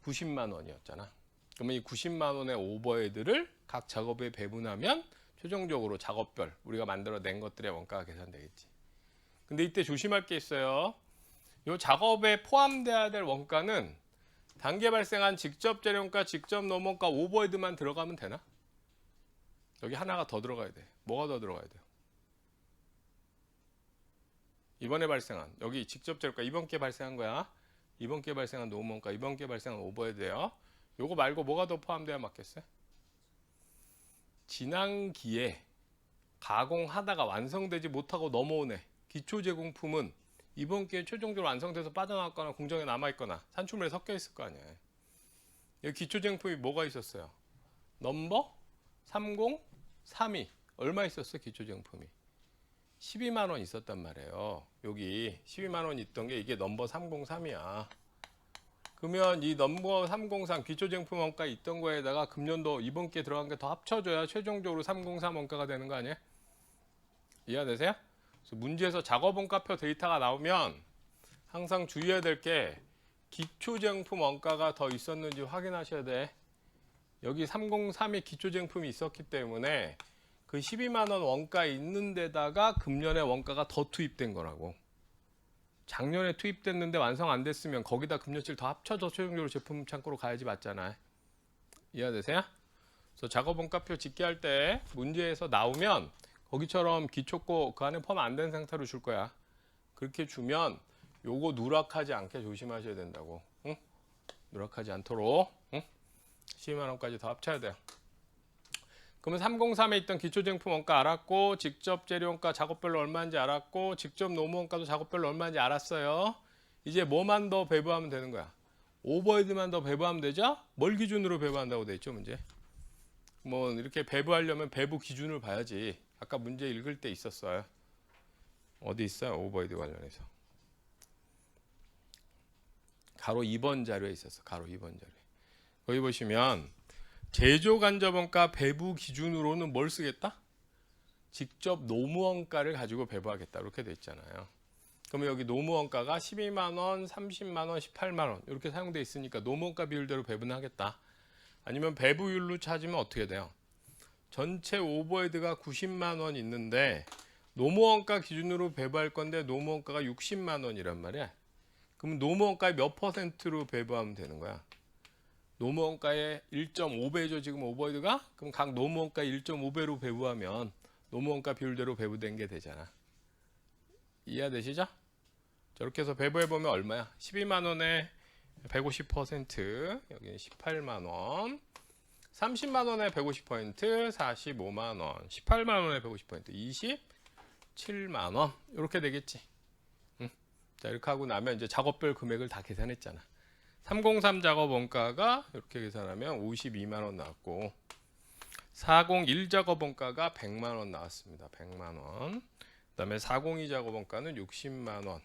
90만 원이었잖아. 그러면 이 90만 원의 오버헤드를 각 작업에 배분하면 최종적으로 작업별 우리가 만들어낸 것들의 원가가 계산되겠지. 근데 이때 조심할 게 있어요. 이 작업에 포함돼야 될 원가는 단계 발생한 직접 재료원가, 직접 노무원가, 오버헤드만 들어가면 되나? 여기 하나가 더 들어가야 돼. 뭐가 더 들어가야 돼요? 이번에 발생한 여기 직접 재료가 이번 기회에 발생한 거야. 이번 기회에 발생한 노무원가, 이번 기회에 발생한 오버헤드예요. 요거 말고 뭐가 더 포함돼야 맞겠어요? 지난 기에 가공하다가 완성되지 못하고 넘어오네. 기초 제공품은 이번 기회에 최종적으로 완성돼서 빠져나왔거나 공정에 남아있거나 산출물에 섞여 있을 거 아니야. 여기 기초 제공품이 뭐가 있었어요? 넘버 3032 얼마 있었어? 기초 제공품이 12만 원 있었단 말이에요. 여기 12만 원 있던 게 이게 넘버 303이야. 그러면 이 넘버 303 기초제품 원가 있던 거에다가 금년도 이번 기회에 들어간 게 더 합쳐져야 최종적으로 303 원가가 되는 거 아니에요? 이해되세요? 그래서 문제에서 작업 원가표 데이터가 나오면 항상 주의해야 될 게 기초제품 원가가 더 있었는지 확인하셔야 돼. 여기 303이 기초제품이 있었기 때문에 그 12만 원 원가 있는 데다가 금년에 원가가 더 투입된 거라고. 작년에 투입됐는데 완성 안 됐으면 거기다 금년치를 더 합쳐서 최종적으로 제품 창고로 가야지 맞잖아요. 이해되세요? 그래서 작업 원가표 집계할 때 문제에서 나오면 거기처럼 기초고 그 안에 포함 안 된 상태로 줄 거야. 그렇게 주면 요거 누락하지 않게 조심하셔야 된다고. 응? 누락하지 않도록 12만 원까지 더 합쳐야 돼요. 그러면 303에 있던 기초제품 원가 알았고 직접 재료 원가 작업별로 얼마인지 알았고 직접 노무 원가도 작업별로 얼마인지 알았어요. 이제 뭐만 더 배부하면 되는 거야? 오버헤드만 더 배부하면 되죠? 뭘 기준으로 배부한다고 돼 있죠 문제? 뭐 이렇게 배부하려면 배부 기준을 봐야지. 아까 문제 읽을 때 있었어요. 어디 있어요? 오버헤드 관련해서. 가로 2번 자료에 있었어. 가로 2번 자료에. 거기 보시면 제조 간접 원가 배부 기준으로는 뭘 쓰겠다? 직접 노무 원가를 가지고 배부하겠다. 이렇게 돼 있잖아요. 그러면 여기 노무 원가가 12만 원, 30만 원, 18만 원 이렇게 사용돼 있으니까 노무 원가 비율대로 배분하겠다. 아니면 배부율로 찾으면 어떻게 돼요? 전체 오버헤드가 90만 원 있는데 노무원가 기준으로 배부할 건데 노무원가가 60만 원이란 말이야. 그럼 노무원가의 몇 퍼센트로 배부하면 되는 거야? 노무원가의 1.5배죠 지금 오버헤드가? 그럼 각 노무원가 1.5배로 배부하면 노무원가 비율대로 배부된 게 되잖아. 이해되시죠? 저렇게 해서 배부해보면 얼마야? 12만 원에 150%, 여기는 18만 원, 30만 원에 150%, 45만 원, 18만 원에 150%, 27만 원 이렇게 되겠지. 자, 이렇게 하고 나면 이제 작업별 금액을 다 계산했잖아. 303 작업 원가가 이렇게 계산하면 52만 원 나왔고 401 작업 원가가 100만 원 나왔습니다. 100만 원. 그다음에 402 작업 원가는 60만 원.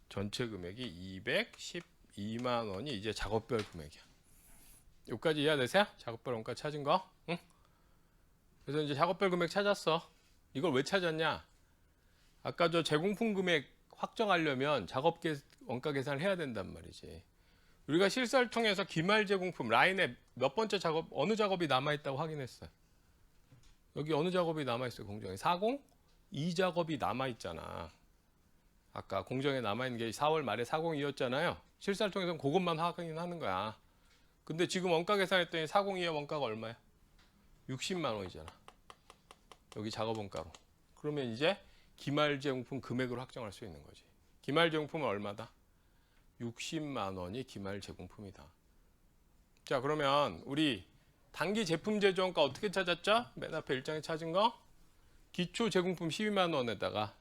전체 금액이 212만 원이 이제 작업별 금액이야. 여기까지 이해되세요? 작업별 원가 찾은 거? 응? 그래서 이제 작업별 금액 찾았어. 이걸 왜 찾았냐? 아까 저 제공품 금액 확정하려면 원가 계산을 해야 된단 말이지. 우리가 실사를 통해서 기말 제공품 라인에 몇 번째 작업, 어느 작업이 남아있다고 확인했어요. 여기 어느 작업이 남아있어요, 공정에? 402 작업이 남아있잖아. 아까 공정에 남아있는 게 4월 말에 402였잖아요. 실사를 통해서는 그것만 확인하는 거야. 근데 지금 원가 계산했더니 402의 원가가 얼마야? 60만 원이잖아. 여기 작업 원가로. 그러면 이제 기말 제공품 금액으로 확정할 수 있는 거지. 기말 제공품은 얼마다? 60만 원이 기말 제공품이다. 자, 그러면 우리 단기 제품 제조원가 어떻게 찾았죠? 맨 앞에 일장에 찾은 거. 기초 제공품 12만 원에다가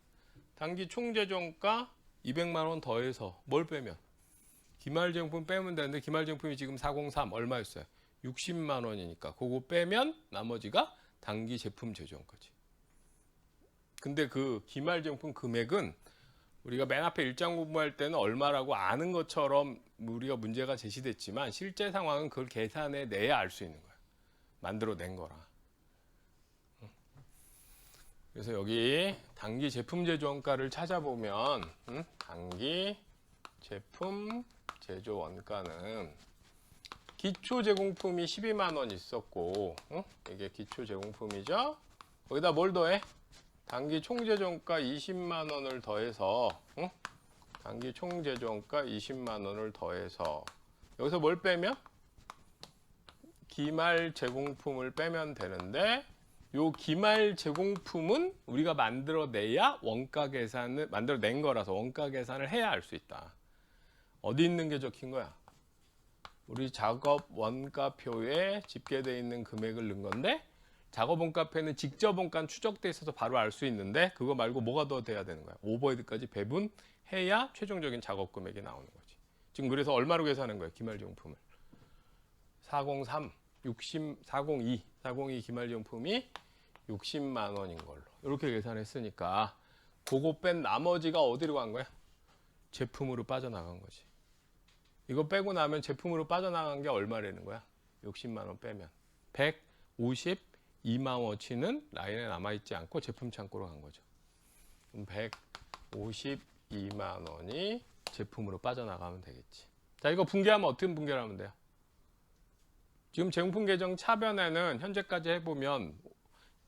단기 총 제조원가 200만 원 더해서 뭘 빼면? 기말 제공품 빼면 되는데 기말 제공품이 지금 403 얼마였어요? 60만 원이니까 그거 빼면 나머지가 단기 제품 제조원가지. 근데 그 기말 제공품 금액은 우리가 맨 앞에 일장 공부할 때는 얼마라고 아는 것처럼 우리가 문제가 제시됐지만 실제 상황은 그걸 계산해 내야 알 수 있는 거야. 만들어낸 거라. 그래서 여기 단기 제품 제조원가를 찾아보면 단기 제품 제조원가는 기초 제공품이 12만 원 있었고 이게 기초 제공품이죠. 거기다 뭘 더해? 단기 총제조원가 20만 원을 더해서 단기 총제조원가 20만 원을 더해서 여기서 뭘 빼면? 기말 제공품을 빼면 되는데 요 기말 제공품은 우리가 만들어내야 원가 계산을 만들어낸 거라서 원가 계산을 해야 알 수 있다. 어디 있는 게 적힌 거야? 우리 작업 원가표에 집계되어 있는 금액을 넣은 건데 작업 원가표에는 직접 원가는 추적돼 있어서 바로 알 수 있는데 그거 말고 뭐가 더 돼야 되는 거야? 오버헤드까지 배분해야 최종적인 작업 금액이 나오는 거지. 지금 그래서 얼마로 계산한 거야? 기말 제공품을 403, 402 기말 제공품이 60만 원인 걸로 이렇게 계산했으니까 그거 뺀 나머지가 어디로 간 거야? 제품으로 빠져나간 거지. 이거 빼고 나면 제품으로 빠져나간 게 얼마라는 거야? 60만 원 빼면 152만 원어치는 라인에 남아있지 않고 제품 창고로 간 거죠. 그럼 152만 원이 제품으로 빠져나가면 되겠지. 자, 이거 분개하면 어떻게 분개를 하면 돼요? 지금 제공품 계정 차변에는 현재까지 해보면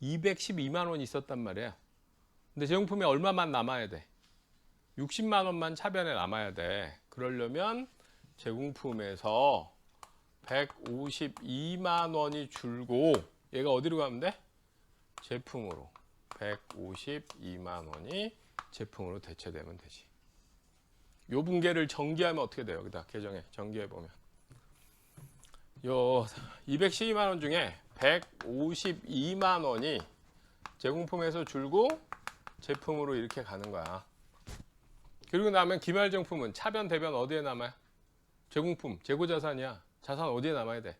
212만 원이 있었단 말이에요. 근데 제공품이 얼마만 남아야 돼? 60만 원만 차변에 남아야 돼. 그러려면 제공품에서 152만 원이 줄고 얘가 어디로 가면 돼? 제품으로. 152만 원이 제품으로 대체되면 되지. 요 분계를 전기하면 어떻게 돼요? 여기다 계정에 전기해 보면. 요 212만 원 중에 152만 원이 제공품에서 줄고 제품으로 이렇게 가는 거야. 그리고 나면 기말 제공품은 차변 대변 어디에 남아요? 제공품, 재고자산이야. 자산 어디에 남아야 돼?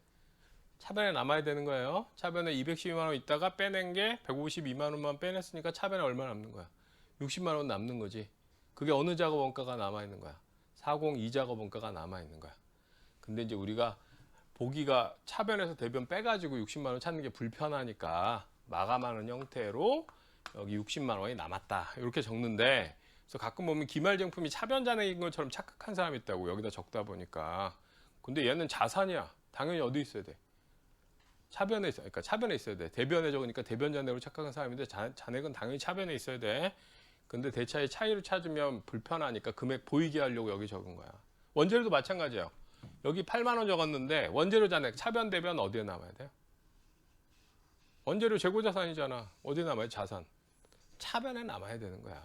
차변에 남아야 되는 거예요. 차변에 212만 원 있다가 빼낸 게 152만 원만 빼냈으니까 차변에 얼마 남는 거야? 60만 원 남는 거지. 그게 어느 작업 원가가 남아 있는 거야? 402 작업 원가가 남아 있는 거야. 근데 이제 우리가 보기가 차변에서 대변 빼가지고 60만 원 찾는 게 불편하니까 마감하는 형태로 여기 60만 원이 남았다 이렇게 적는데, 그래서 가끔 보면 기말 제공품이 차변 잔액인 것처럼 착각한 사람이 있다고 여기다 적다 보니까. 근데 얘는 자산이야. 당연히 어디 있어야 돼? 차변에 있어. 그러니까 차변에 있어야 돼. 대변에 적으니까 대변 잔액으로 착각한 사람인데 잔액은 당연히 차변에 있어야 돼. 근데 대차의 차이를 찾으면 불편하니까 금액 보이게 하려고 여기 적은 거야. 원재료도 마찬가지예요. 여기 8만 원 적었는데 원재료 잔액 차변 대변 어디에 남아야 돼요? 원재료 재고자산이잖아. 어디에 남아요? 자산. 차변에 남아야 되는 거야.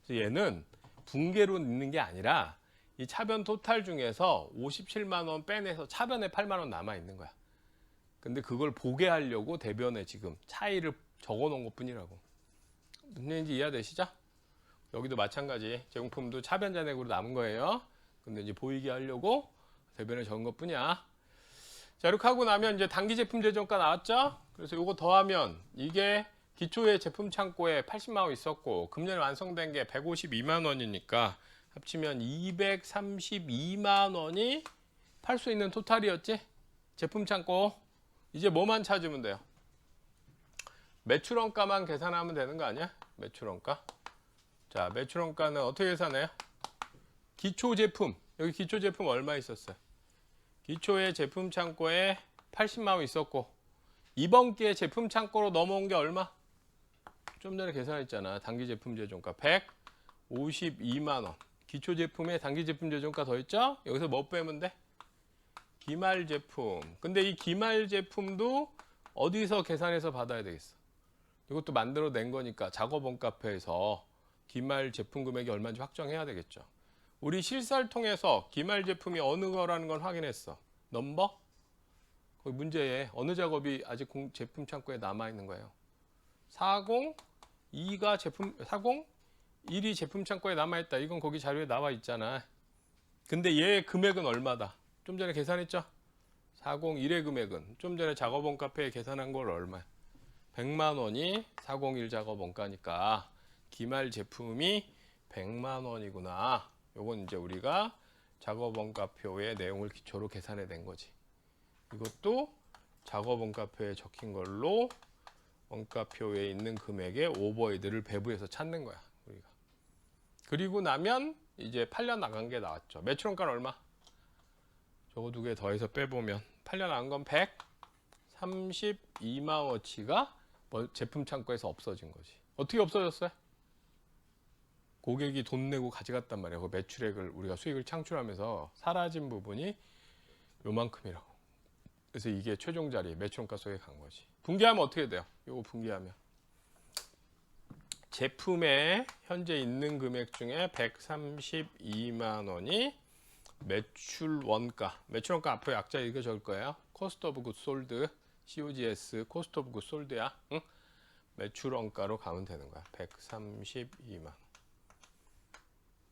그래서 얘는 분계로 있는 게 아니라 이 차변 토탈 중에서 57만 원 빼내서 차변에 8만 원 남아 있는 거야. 근데 그걸 보게 하려고 대변에 지금 차이를 적어 놓은 것 뿐이라고. 무슨 얘기인지 이해되시죠? 여기도 마찬가지. 제공품도 차변 잔액으로 남은 거예요. 근데 이제 보이게 하려고 대변에 적은 것 뿐이야. 자, 이렇게 하고 나면 이제 단기 제품 재정가 나왔죠? 그래서 이거 더하면 이게 기초의 제품 창고에 80만 원 있었고 금년에 완성된 게 152만 원이니까 합치면 232만 원이 팔 수 있는 토탈이었지? 제품 창고. 이제 뭐만 찾으면 돼요? 매출원가만 계산하면 되는 거 아니야? 매출원가. 자, 매출원가는 어떻게 계산해요? 기초 제품. 여기 기초 제품 얼마 있었어요? 기초의 제품 창고에 80만 원 있었고 이번 기에 제품 창고로 넘어온 게 얼마? 좀 전에 계산했잖아. 단기 제품 재정가 152만 원. 기초 제품에 단기 제품 재정가 더했죠? 여기서 뭐 빼면 돼? 기말 제품. 근데 이 기말 제품도 어디서 계산해서 받아야 되겠어? 이것도 만들어낸 거니까 작업원 카페에서 기말 제품 금액이 얼마인지 확정해야 되겠죠. 우리 실사를 통해서 기말 제품이 어느 거라는 건 확인했어. 넘버? 거기 문제에 어느 작업이 아직 제품 창고에 남아있는 거예요. 402가 제품, 401이 제품 창고에 남아있다. 이건 거기 자료에 나와 있잖아. 근데 얘 금액은 얼마다? 좀 전에 계산했죠? 401의 금액은 좀 전에 작업원 카페에 계산한 걸 얼마야? 100만 원이 401 작업원가니까 기말 제품이 100만 원이구나. 요건 이제 우리가 작업원가표의 내용을 기초로 계산해 낸 거지. 이것도 작업원가표에 적힌 걸로 원가표에 있는 금액의 오버헤드를 배부해서 찾는 거야, 우리가. 그리고 나면 이제 팔려 나간 게 나왔죠. 매출원가는 얼마? 저거 두 개 더해서 빼보면 팔려 나간 건 132만 원어치가 제품 창고에서 없어진 거지. 어떻게 없어졌어요? 고객이 돈 내고 가져갔단 말이야. 그 매출액을 우리가 수익을 창출하면서 사라진 부분이 요만큼이라고. 그래서 이게 최종 자리 매출원가 속에 간 거지. 분기하면 어떻게 돼요? 요거 분기하면 제품에 현재 있는 금액 중에 132만 원이 매출원가. 매출원가 앞에 약자 이거 적을 거예요. Cost of Goods Sold, COGS, Cost of Goods Sold야. 응? 매출원가로 가면 되는 거야. 132만 원.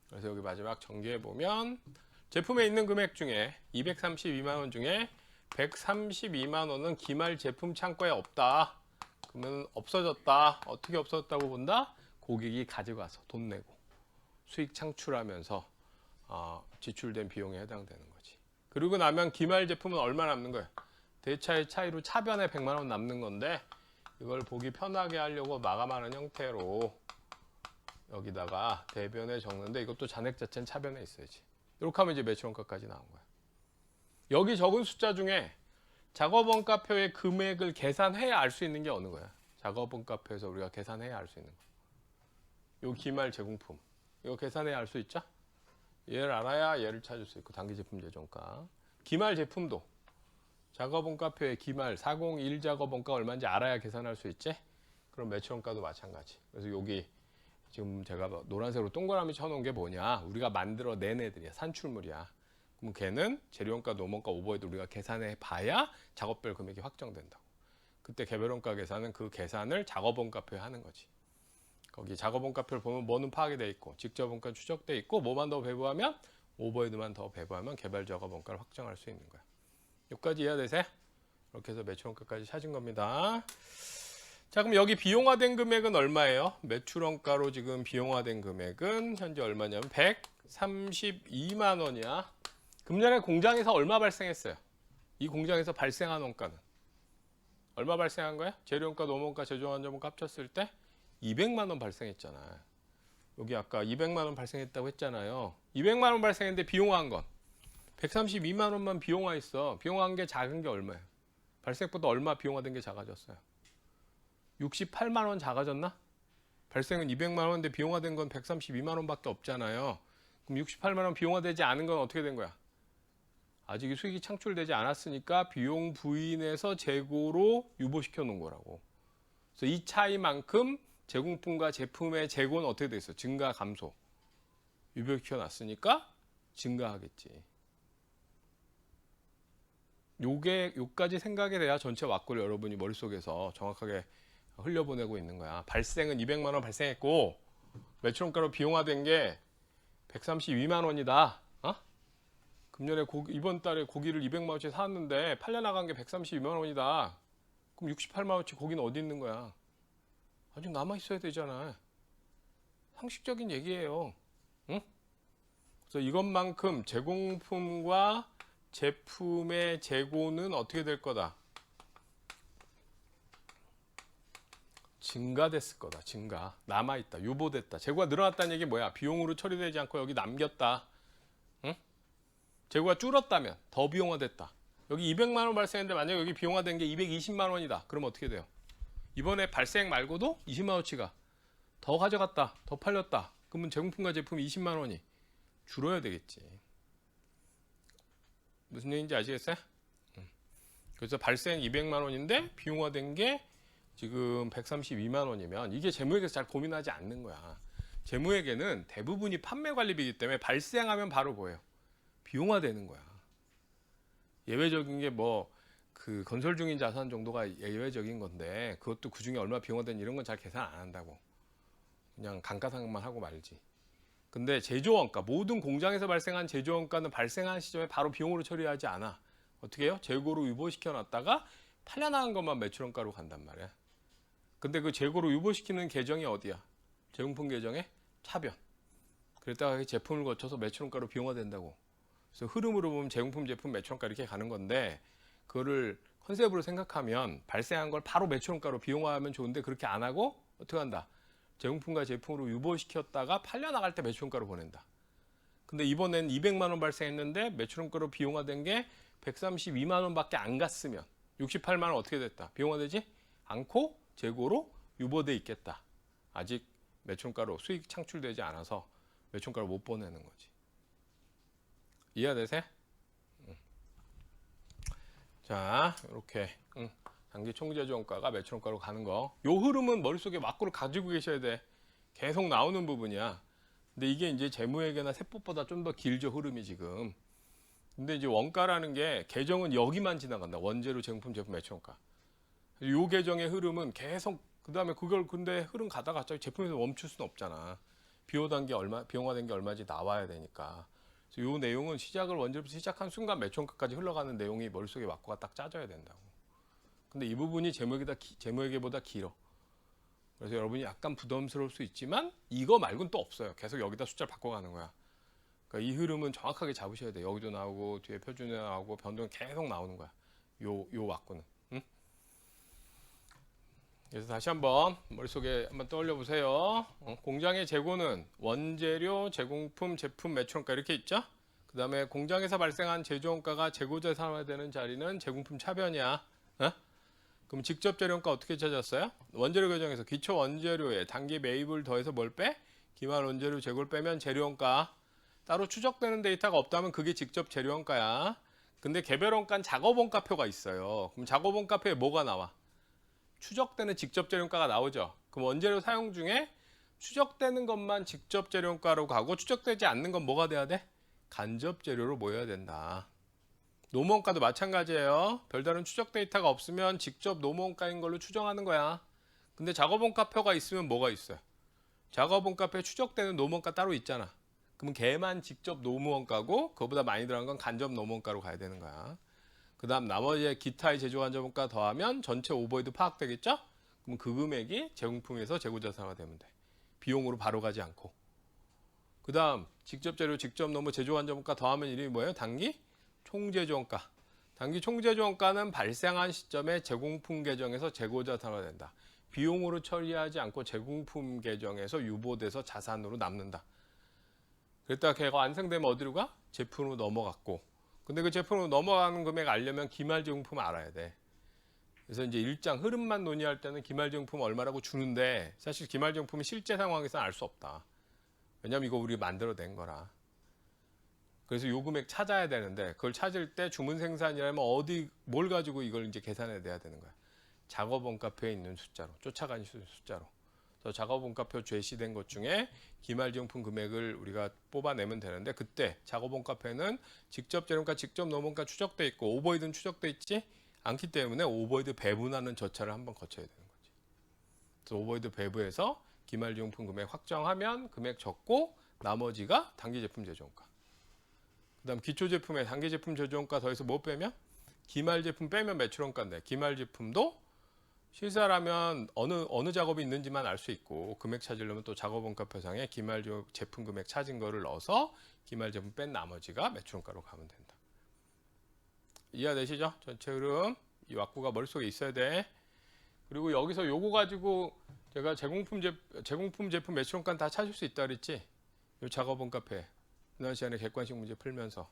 그래서 여기 마지막 전개해 보면 제품에 있는 금액 중에 232만 원 중에 132만 원은 기말 제품 창고에 없다. 그러면 없어졌다. 어떻게 없어졌다고 본다? 고객이 가지고 와서 돈 내고 수익 창출하면서 지출된 비용에 해당되는 거지. 그리고 나면 기말 제품은 얼마 남는 거야? 대차의 차이로 차변에 100만 원 남는 건데 이걸 보기 편하게 하려고 마감하는 형태로 여기다가 대변에 적는데 이것도 잔액 자체는 차변에 있어야지. 이렇게 하면 이제 매출원가까지 나온 거야. 여기 적은 숫자 중에 작업원가표의 금액을 계산해야 알 수 있는 게 어느 거야? 작업원가표에서 우리가 계산해야 알 수 있는 거. 요 기말 제공품. 이거 계산해야 알 수 있죠? 얘를 알아야 얘를 찾을 수 있고 단기 제품 재정가. 기말 제품도 작업원가표의 기말 401 작업원가 얼마인지 알아야 계산할 수 있지? 그럼 매출원가도 마찬가지. 그래서 여기 지금 제가 노란색으로 동그라미 쳐놓은 게 뭐냐? 우리가 만들어낸 애들이야. 산출물이야. 그럼 걔는 재료원가, 노무원가, 오버헤드 우리가 계산해 봐야 작업별 금액이 확정된다고. 그때 개별원가 계산은 그 계산을 작업원가표에 하는 거지. 거기 작업원가표를 보면 뭐는 파악이 돼 있고 직접원가 추적돼 있고 뭐만 더 배부하면 오버헤드만 더 배부하면 개별 작업원가를 확정할 수 있는 거야. 여기까지 이해되세요? 이렇게 해서 매출원가까지 찾은 겁니다. 자, 그럼 여기 비용화된 금액은 얼마예요? 매출원가로 지금 비용화된 금액은 현재 얼마냐면 132만 원이야. 금년에 공장에서 얼마 발생했어요? 이 공장에서 발생한 원가는 얼마 발생한 거야? 재료원가, 노무원가, 제조원가점을 합쳤을 때 200만 원 발생했잖아. 여기 아까 200만 원 발생했다고 했잖아요. 200만 원 발생했는데 비용화한 건 132만 원만 비용화했어. 비용화한 게 작은 게 얼마예요? 발생액보다 얼마 비용화된 게 작아졌어요? 68만 원 작아졌나? 발생은 200만 원인데 비용화된 건 132만 원밖에 없잖아요. 그럼 68만 원 비용화되지 않은 건 어떻게 된 거야? 아직 수익이 창출되지 않았으니까 비용 부인해서 재고로 유보시켜 놓은 거라고. 그래서 이 차이만큼 제공품과 제품의 재고는 어떻게 돼 있어? 증가, 감소. 유보시켜 놨으니까 증가하겠지. 요까지 생각이 돼야 전체 왁구를 여러분이 머릿속에서 정확하게 흘려보내고 있는 거야. 발생은 200만 원 발생했고 매출원가로 비용화된 게 132만 원이다. 금년에 이번 달에 고기를 200만 원치 사왔는데 팔려나간 게 132만 원이다. 그럼 68만 원치 고기는 어디 있는 거야? 아직 남아 있어야 되잖아. 상식적인 얘기예요. 응? 그래서 이것만큼 제공품과 제품의 재고는 어떻게 될 거다? 증가됐을 거다. 증가. 남아있다. 유보됐다. 재고가 늘어났다는 얘기 뭐야? 비용으로 처리되지 않고 여기 남겼다. 응? 재고가 줄었다면 더 비용화됐다. 여기 200만 원 발생했는데 만약에 여기 비용화된 게 220만 원이다. 그러면 어떻게 돼요? 이번에 발생 말고도 20만 원치가 더 가져갔다. 더 팔렸다. 그러면 제공품과 제품이 20만 원이 줄어야 되겠지. 무슨 얘기인지 아시겠어요? 그래서 발생 200만 원인데 비용화된 게 지금 132만 원이면 이게 재무회계에서 잘 고민하지 않는 거야. 재무회계는 대부분이 판매관리비이기 때문에 발생하면 바로 뭐예요? 비용화되는 거야. 예외적인 게 뭐 그 건설 중인 자산 정도가 예외적인 건데 그것도 그중에 얼마 비용화된 이런 건 잘 계산 안 한다고. 그냥 감가상각만 하고 말지. 근데 제조원가, 모든 공장에서 발생한 제조원가는 발생한 시점에 바로 비용으로 처리하지 않아. 어떻게 해요? 재고로 유보시켜 놨다가 팔려나간 것만 매출원가로 간단 말이야. 근데 그 재고로 유보시키는 계정이 어디야? 제공품 계정의 차변. 그랬다가 제품을 거쳐서 매출원가로 비용화된다고. 그래서 흐름으로 보면 제공품, 제품, 매출원가 이렇게 가는 건데 그거를 컨셉으로 생각하면 발생한 걸 바로 매출원가로 비용화하면 좋은데 그렇게 안 하고 어떻게 한다? 제공품과 제품으로 유보시켰다가 팔려나갈 때 매출원가로 보낸다. 근데 이번엔 200만 원 발생했는데 매출원가로 비용화된 게 132만 원밖에 안 갔으면 68만 원 어떻게 됐다? 비용화되지 않고 재고로 유보돼 있겠다. 아직 매출원가로 수익 창출되지 않아서 매출원가로 못 보내는 거지. 이해되세요? 자, 이렇게 단기 총재조원가가 매출원가로 가는 거. 요 흐름은 머릿속에 막구를 가지고 계셔야 돼. 계속 나오는 부분이야. 근데 이게 이제 재무회계나 세법보다 좀 더 길죠, 흐름이 지금. 근데 이제 원가라는 게 계정은 여기만 지나간다. 원재료, 제공품, 제품, 매출원가. 요 계정의 흐름은 계속 그다음에 그걸 근데 흐름 가다가 갑자기 제품에서 멈출 수는 없잖아. 비용화된 게 얼마인지 나와야 되니까. 그래서 요 내용은 시작을 원재료부터 시작한 순간 매출원가까지 흘러가는 내용이 머릿속에 막고가 딱 짜져야 된다고. 근데 이 부분이 재무회계보다 길어. 그래서 여러분이 약간 부담스러울 수 있지만 이거 말고는 또 없어요. 계속 여기다 숫자를 바꿔가는 거야. 그러니까 이 흐름은 정확하게 잡으셔야 돼. 여기도 나오고 뒤에 표준에 나오고 변동이 계속 나오는 거야. 요 왁구는. 응? 그래서 다시 한번 머릿속에 한번 떠올려 보세요. 공장의 재고는 원재료, 제공품, 제품, 매출원가 이렇게 있죠. 그 다음에 공장에서 발생한 제조원가가 재고자산화되는 자리는 제공품 차변이야. 그럼 직접 재료원가 어떻게 찾았어요? 원재료 계정에서 기초 원재료에 단기 매입을 더해서 뭘 빼? 기말 원재료 재고를 빼면 재료원가. 따로 추적되는 데이터가 없다면 그게 직접 재료원가야. 근데 개별원가는 작업원가표가 있어요. 그럼 작업원가표에 뭐가 나와? 추적되는 직접 재료원가가 나오죠. 그럼 원재료 사용 중에 추적되는 것만 직접 재료원가로 가고 추적되지 않는 건 뭐가 돼야 돼? 간접 재료로 모여야 된다. 노무원가도 마찬가지예요. 별다른 추적 데이터가 없으면 직접 노무원가인 걸로 추정하는 거야. 근데 작업원가표가 있으면 뭐가 있어요? 작업원가표에 추적되는 노무원가 따로 있잖아. 그러면 걔만 직접 노무원가고 그거보다 많이 들어간 건 간접 노무원가로 가야 되는 거야. 그 다음 나머지 기타의 제조간접원가 더하면 전체 오버헤드 파악되겠죠? 그럼 그 금액이 제공품에서 재고자산화 되면 돼. 비용으로 바로 가지 않고. 그 다음 직접 재료, 직접 노무, 제조간접원가 더하면 이름이 뭐예요? 단기 총제조원가. 단기 총제조원가는 발생한 시점에 제공품 계정에서 재고자산화 된다. 비용으로 처리하지 않고 제공품 계정에서 유보돼서 자산으로 남는다. 그랬다가 걔가 완성되면 어디로 가? 제품으로 넘어갔고. 근데 그 제품으로 넘어가는 금액 알려면 기말 제공품 알아야 돼. 그래서 이제 일장 흐름만 논의할 때는 기말증품 얼마라고 주는데 사실 기말증품은 실제 상황에서는 알 수 없다. 왜냐면 이거 우리 만들어낸 거라. 그래서 요 금액 찾아야 되는데 그걸 찾을 때 주문 생산이라면 어디 뭘 가지고 이걸 이제 계산해 내야 되는 거야. 작업 원가표에 있는 숫자로 쫓아가는 숫자로. 그래서 작업 원가표 제시된 것 중에 기말증품 금액을 우리가 뽑아내면 되는데 그때 작업 원가표는 직접 재료가 직접 노무가 추적돼 있고 오버헤드는 추적돼 있지 않기 때문에 오버헤드 배분하는 절차를 한번 거쳐야 되는 거지. 그래서 오버헤드 배부해서 기말증품 금액 확정하면 금액 적고 나머지가 단기 제품 제조원가. 그다음 기초 제품에 단기 제품 제조원가 더해서 뭐 빼면 기말 제품 빼면 매출원가인데 기말 제품도 실사라면 어느 작업이 있는지만 알 수 있고 금액 찾으려면 또 작업원가표상에 기말 제품 금액 찾은 거를 넣어서 기말 제품 뺀 나머지가 매출원가로 가면 된다. 이해되시죠? 전체 흐름 이 왁구가 머릿속에 있어야 돼. 그리고 여기서 요거 가지고 제가 제공품 제품 매출원가 다 찾을 수 있다 그랬지? 요 작업원가표에 지난 시간에 객관식 문제 풀면서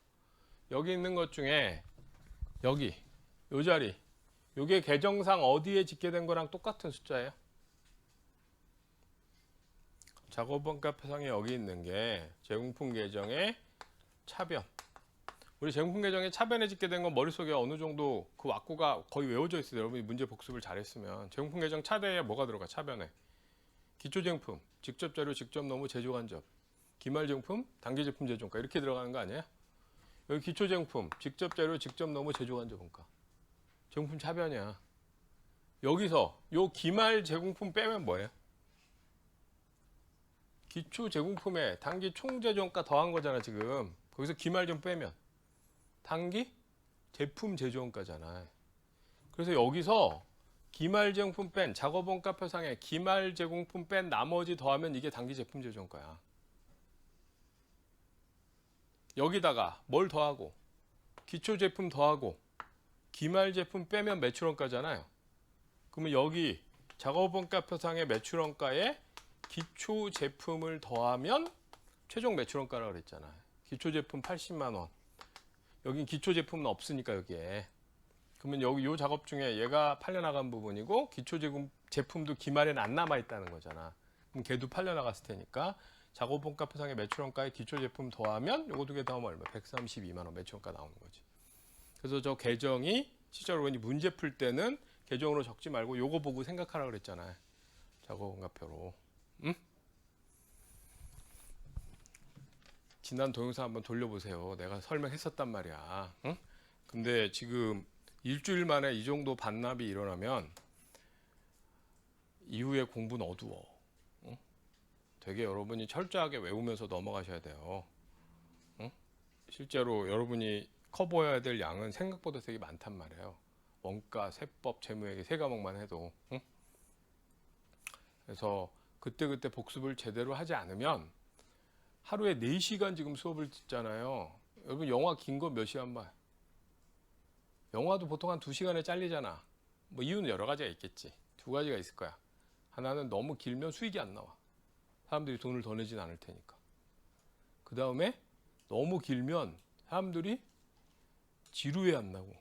여기 있는 것 중에 여기 요 자리 요게 계정상 어디에 집계된 거랑 똑같은 숫자예요. 작업원가표상에 여기 있는 게 제공품 계정의 차변. 우리 제공품 계정의 차변에 집계된 건 머릿속에 어느 정도 그 왁구가 거의 외워져 있어요. 여러분이 문제 복습을 잘했으면 제공품 계정 차대에 뭐가 들어가? 차변에 기초제품, 직접 재료, 직접 노무, 제조간접, 기말제품, 단기제품 제조원가 이렇게 들어가는 거 아니에요? 여기 기초제품, 직접 재료, 직접 노무, 제조간접원가 제공품 차변이야. 여기서 요 기말 제공품 빼면 뭐예요? 기초 제공품에 단기 총제조원가 더한 거잖아 지금. 거기서 기말 좀 빼면 단기 제품 제조원가잖아. 그래서 여기서 기말 제공품 뺀 작업원가표상에 기말 제공품 뺀 나머지 더하면 이게 단기 제품 제조원가야. 여기다가 뭘 더하고 기초 제품 더하고 기말 제품 빼면 매출원가잖아요. 그러면 여기 작업원가표상의 매출원가에 기초 제품을 더하면 최종 매출원가라고 그랬잖아요. 기초 제품 80만 원. 여긴 기초 제품은 없으니까 여기에. 그러면 여기 요 작업 중에 얘가 팔려나간 부분이고 기초 제품도 기말에는 안 남아 있다는 거잖아. 그럼 걔도 팔려나갔을 테니까 작업원가표상의 매출원가에 기초 제품 더하면 요거 두 개 더하면 얼마? 132만 원 매출원가 나오는 거지. 그래서 저 계정이 실제로 문제 풀 때는 계정으로 적지 말고 요거 보고 생각하라 그랬잖아요. 작업원가표로. 응? 지난 동영상 한번 돌려보세요. 내가 설명했었단 말이야. 응? 근데 지금 일주일 만에 이 정도 반납이 일어나면 이후에 공부는 어두워. 응? 되게 여러분이 철저하게 외우면서 넘어가셔야 돼요. 응? 실제로 여러분이 커버해야 될 양은 생각보다 되게 많단 말이에요. 원가, 세법, 재무회계 세 과목만 해도. 응? 그래서 그때그때 복습을 제대로 하지 않으면 하루에 4시간 지금 수업을 듣잖아요. 여러분 영화 긴 거 몇 시간 봐? 영화도 보통 한 2시간에 잘리잖아. 뭐 이유는 여러 가지가 있겠지. 두 가지가 있을 거야. 하나는 너무 길면 수익이 안 나와. 사람들이 돈을 더 내진 않을 테니까. 그 다음에 너무 길면 사람들이 지루해 안 나고.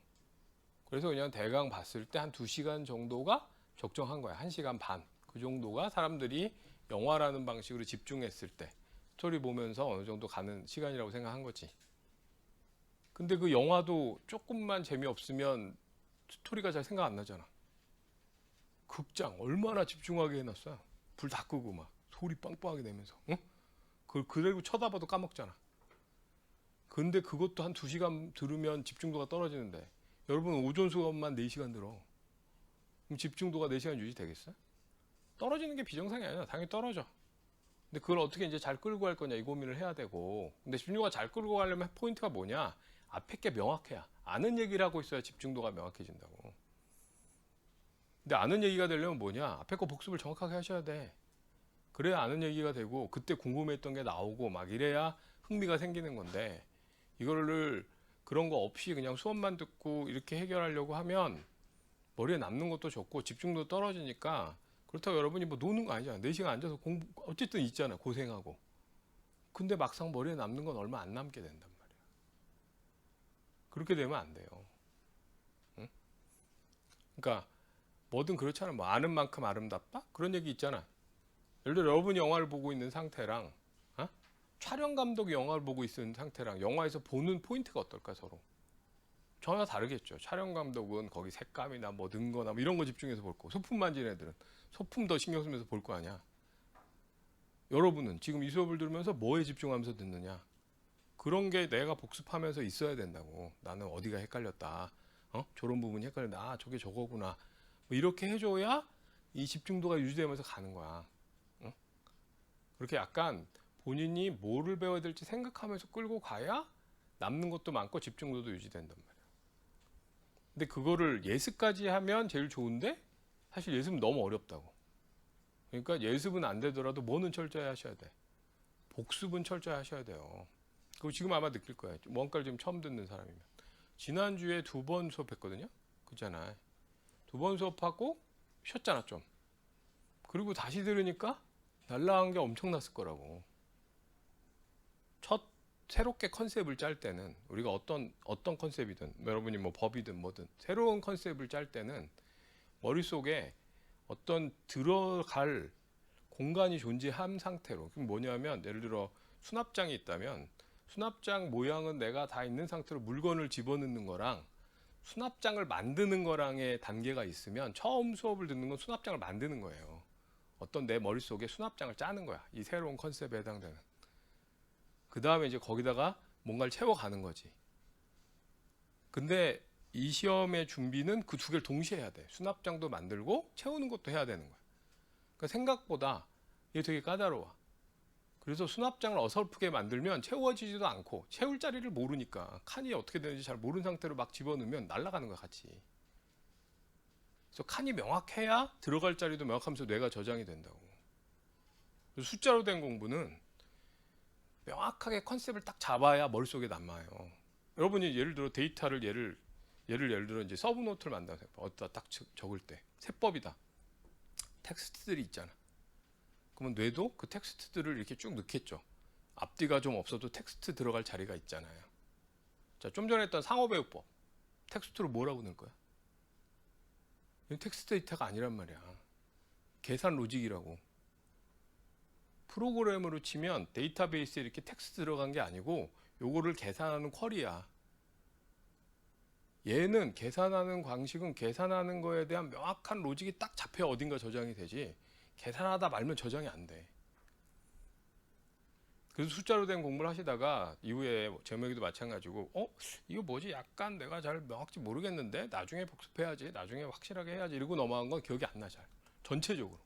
그래서 그냥 대강 봤을 때 한 2시간 정도가 적정한 거야. 1시간 반. 그 정도가 사람들이 영화라는 방식으로 집중했을 때 스토리 보면서 어느 정도 가는 시간이라고 생각한 거지. 근데 그 영화도 조금만 재미없으면 스토리가 잘 생각 안 나잖아. 극장 얼마나 집중하게 해놨어요. 불 다 끄고 막 소리 빵빵하게 내면서. 응? 그걸 그대로 쳐다봐도 까먹잖아. 근데 그것도 한 2시간 들으면 집중도가 떨어지는데 여러분 오전 수업만 4시간 들어. 그럼 집중도가 4시간 유지되겠어요? 떨어지는 게 비정상이 아니야. 당연히 떨어져. 근데 그걸 어떻게 이제 잘 끌고 갈 거냐 이 고민을 해야 되고. 근데 집중도가 잘 끌고 가려면 포인트가 뭐냐? 앞에 게 명확해야. 아는 얘기를 하고 있어야 집중도가 명확해진다고. 근데 아는 얘기가 되려면 뭐냐? 앞에 거 복습을 정확하게 하셔야 돼. 그래야 아는 얘기가 되고 그때 궁금했던 게 나오고 막 이래야 흥미가 생기는 건데 이거를 그런 거 없이 그냥 수업만 듣고 이렇게 해결하려고 하면 머리에 남는 것도 적고 집중도 떨어지니까 그렇다고 여러분이 뭐 노는 거 아니잖아. 4시간 앉아서 공부 어쨌든 있잖아. 고생하고. 근데 막상 머리에 남는 건 얼마 안 남게 된단 말이야. 그렇게 되면 안 돼요. 응? 그러니까 뭐든 그렇잖아. 뭐 아는 만큼 아름답다? 그런 얘기 있잖아. 예를 들어 여러분이 영화를 보고 있는 상태랑 어? 촬영 감독이 영화를 보고 있는 상태랑 영화에서 보는 포인트가 어떨까 서로? 전혀 다르겠죠. 촬영 감독은 거기 색감이나 뭐 넣거나 뭐 이런 거 집중해서 볼 거고 소품 만지는 애들은 소품 더 신경 쓰면서 볼 거 아니야. 여러분은 지금 이 수업을 들으면서 뭐에 집중하면서 듣느냐? 그런 게 내가 복습하면서 있어야 된다고. 나는 어디가 헷갈렸다. 저런 부분이 헷갈린다. 아, 저게 저거구나. 뭐 이렇게 해줘야 이 집중도가 유지되면서 가는 거야. 어? 그렇게 약간 본인이 뭐를 배워야 될지 생각하면서 끌고 가야 남는 것도 많고 집중도도 유지된단 말이야. 근데 그거를 예습까지 하면 제일 좋은데 사실 예습은 너무 어렵다고. 그러니까 예습은 안 되더라도 뭐는 철저히 하셔야 돼. 복습은 철저히 하셔야 돼요. 그거 지금 아마 느낄 거예요. 뭔가를 지금 처음 듣는 사람이면. 지난주에 2번 수업했거든요. 그잖아. 2번 수업하고 쉬었잖아 좀. 그리고 다시 들으니까 날라간 게 엄청났을 거라고. 첫 새롭게 컨셉을 짤 때는 우리가 어떤 컨셉이든 여러분이 뭐 법이든 뭐든 새로운 컨셉을 짤 때는 머릿속에 어떤 들어갈 공간이 존재한 상태로. 그럼 뭐냐면 예를 들어 수납장이 있다면 수납장 모양은 내가 다 있는 상태로 물건을 집어넣는 거랑 수납장을 만드는 거랑의 단계가 있으면 처음 수업을 듣는 건 수납장을 만드는 거예요. 어떤 내 머릿속에 수납장을 짜는 거야. 이 새로운 컨셉에 해당되는. 그 다음에 이제 거기다가 뭔가를 채워가는 거지. 근데 이 시험의 준비는 그 두 개를 동시에 해야 돼. 수납장도 만들고 채우는 것도 해야 되는 거야. 그러니까 생각보다 이게 되게 까다로워. 그래서 수납장을 어설프게 만들면 채워지지도 않고 채울 자리를 모르니까 칸이 어떻게 되는지 잘 모르는 상태로 막 집어넣으면 날아가는 거야 같이. 그래서 칸이 명확해야 들어갈 자리도 명확하면서 뇌가 저장이 된다고. 그래서 숫자로 된 공부는 명확하게 컨셉을 딱 잡아야 머릿속에 남아요. 여러분이 예를 들어 데이터를 예를 들어 이제 서브 노트를 만들어서 어디다 딱 적을 때 세법이다. 텍스트들이 있잖아. 그러면 뇌도 그 텍스트들을 이렇게 쭉 넣겠죠. 앞뒤가 좀 없어도 텍스트 들어갈 자리가 있잖아요. 자, 좀 전에 했던 상호배우법. 텍스트로 뭐라고 넣을 거야? 이건 텍스트 데이터가 아니란 말이야. 계산 로직이라고. 프로그램으로 치면 데이터베이스에 이렇게 텍스트 들어간 게 아니고 요거를 계산하는 쿼리야. 얘는 계산하는 방식은 계산하는 거에 대한 명확한 로직이 딱 잡혀야 어딘가 저장이 되지. 계산하다 말면 저장이 안 돼. 그래서 숫자로 된 공부를 하시다가 이후에 제목에도 마찬가지고 이거 뭐지? 약간 내가 잘 명확히 모르겠는데 나중에 복습해야지. 나중에 확실하게 해야지. 이러고 넘어간 건 기억이 안 나 잘. 전체적으로.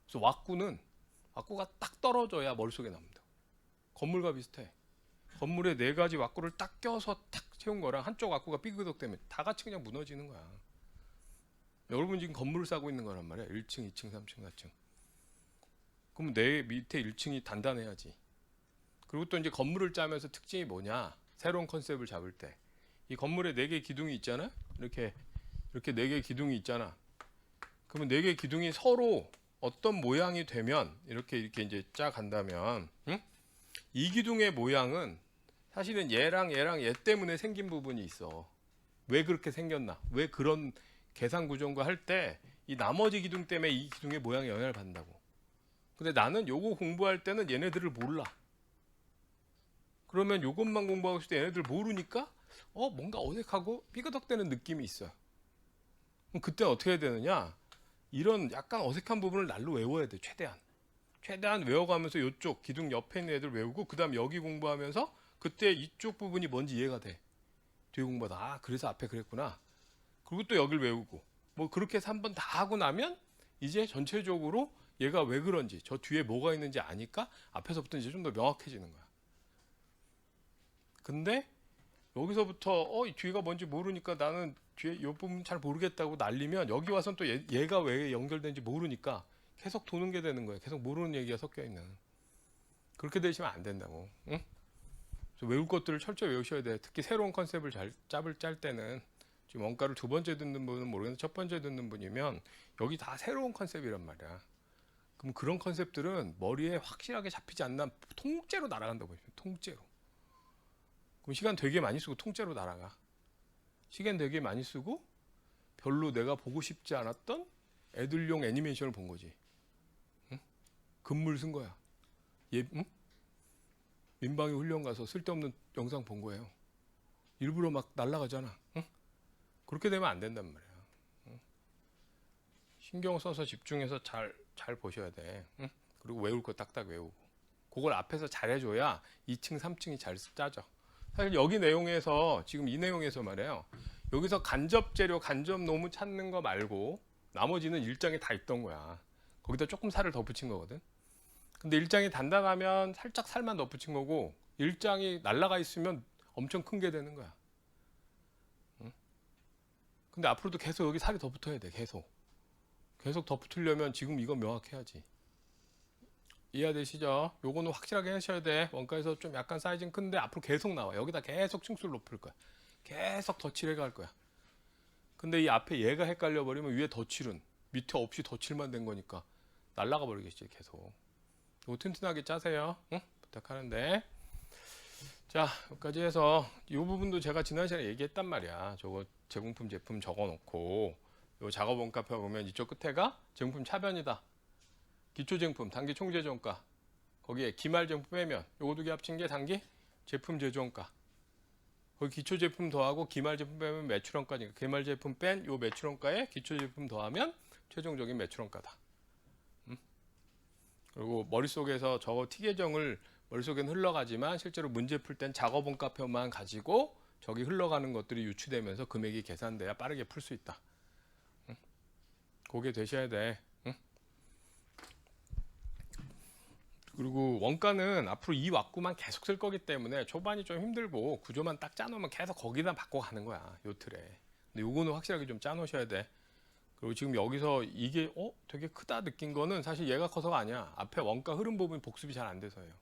그래서 왁구가 딱 떨어져야 머릿속에 남는다. 건물과 비슷해. 건물에 4가지 왁구를 딱 껴서 탁 채운 거랑 한쪽 왁구가 삐그덕대면 다 같이 그냥 무너지는 거야. 여러분 지금 건물을 싸고 있는 거란 말이야. 1층, 2층, 3층, 4층. 그럼 내 밑에 1층이 단단해야지. 그리고 또 이제 건물을 짜면서 특징이 뭐냐? 새로운 컨셉을 잡을 때. 이 건물에 4개 기둥이 있잖아? 이렇게 4개 기둥이 있잖아. 그러면 4개 기둥이 서로 어떤 모양이 되면 이렇게 이제 짜 간다면, 응? 이 기둥의 모양은 사실은 얘랑 얘 때문에 생긴 부분이 있어. 왜 그렇게 생겼나? 왜 그런 계산 구조인가 할 때 이 나머지 기둥 때문에 이 기둥의 모양에 영향을 받는다고. 근데 나는 요거 공부할 때는 얘네들을 몰라. 그러면 요것만 공부하고 있을 때 얘네들 모르니까 뭔가 어색하고 삐그덕대는 느낌이 있어요. 그럼 그때 어떻게 해야 되느냐? 이런 약간 어색한 부분을 날로 외워야 돼. 최대한 외워가면서 이쪽 기둥 옆에 있는 애들 외우고 그 다음 여기 공부하면서 그때 이쪽 부분이 뭔지 이해가 돼. 뒤에 공부하다 그래서 앞에 그랬구나. 그리고 또 여기를 외우고 뭐 그렇게 해서 한 번 다 하고 나면 이제 전체적으로 얘가 왜 그런지 저 뒤에 뭐가 있는지 아니까 앞에서부터 이제 좀 더 명확해지는 거야. 근데 여기서부터 이 뒤가 뭔지 모르니까 나는 뒤에 이 부분 잘 모르겠다고 날리면 여기 와서는 또 얘가 왜 연결되는지 모르니까 계속 도는 게 되는 거예요. 계속 모르는 얘기가 섞여 있는. 그렇게 되시면 안 된다고. 응? 외울 것들을 철저히 외우셔야 돼. 특히 새로운 컨셉을 짤 때는 지금 원가를 2번째 듣는 분은 모르겠는데 첫 번째 듣는 분이면 여기 다 새로운 컨셉이란 말이야. 그럼 그런 컨셉들은 머리에 확실하게 잡히지 않나 통째로 날아간다고 보시면 통째로. 그럼 시간 되게 많이 쓰고 통째로 날아가. 시간 되게 많이 쓰고 별로 내가 보고 싶지 않았던 애들용 애니메이션을 본 거지. 응? 금물 쓴 거야. 응? 민방위 훈련 가서 쓸데없는 영상 본 거예요. 일부러 막 날아가잖아. 응? 그렇게 되면 안 된단 말이야. 응? 신경 써서 집중해서 잘 보셔야 돼. 응? 그리고 외울 거 딱딱 외우고. 그걸 앞에서 잘해줘야 2층, 3층이 잘 짜져. 사실 여기 내용에서 지금 이 내용에서 말이에요. 여기서 간접 재료, 간접 노무 찾는 거 말고 나머지는 일장에 다 있던 거야. 거기다 조금 살을 덧붙인 거거든. 근데 일장이 단단하면 살짝 살만 덧붙인 거고 일장이 날라가 있으면 엄청 큰 게 되는 거야. 응? 근데 앞으로도 계속 여기 살이 더 붙어야 돼. 계속 더 붙으려면 지금 이거 명확해야지. 이해되시죠? 요거는 확실하게 하셔야 돼. 원가에서 좀 약간 사이즈는 큰데 앞으로 계속 나와. 여기다 계속 층수를 높일 거야. 계속 덧칠해 갈 거야. 근데 이 앞에 얘가 헷갈려 버리면 위에 덧칠은 밑에 없이 덧칠만 된 거니까 날라가 버리겠지. 계속. 이거 튼튼하게 짜세요. 응? 부탁하는데. 자, 여기까지 해서 이 부분도 제가 지난 시간에 얘기했단 말이야. 저거 제공품 제품 적어놓고 요 작업 원가표 보면 이쪽 끝에가 제공품 차변이다. 기초제품품 단기 총제조원가, 거기에 기말제품 빼면 요거 두 개 합친 게 단기 제품 제조원가, 거기 기초제품 더하고 기말제품 빼면 매출원가니까 기말제품 뺀 요 매출원가에 기초제품 더하면 최종적인 매출원가다. 그리고 머릿속에서 저 T계정을 머릿속에는 흘러가지만 실제로 문제 풀 땐 작업원가표만 가지고 저기 흘러가는 것들이 유추되면서 금액이 계산돼야 빠르게 풀 수 있다. 그게 되셔야 돼. 그리고 원가는 앞으로 이 왁구만 계속 쓸 거기 때문에 초반이 좀 힘들고 구조만 딱 짜놓으면 계속 거기다 바꿔가는 거야. 요 틀에. 근데 요거는 확실하게 좀 짜놓으셔야 돼. 그리고 지금 여기서 이게 되게 크다 느낀 거는 사실 얘가 커서가 아니야. 앞에 원가 흐름 부분이 복습이 잘 안 돼서예요.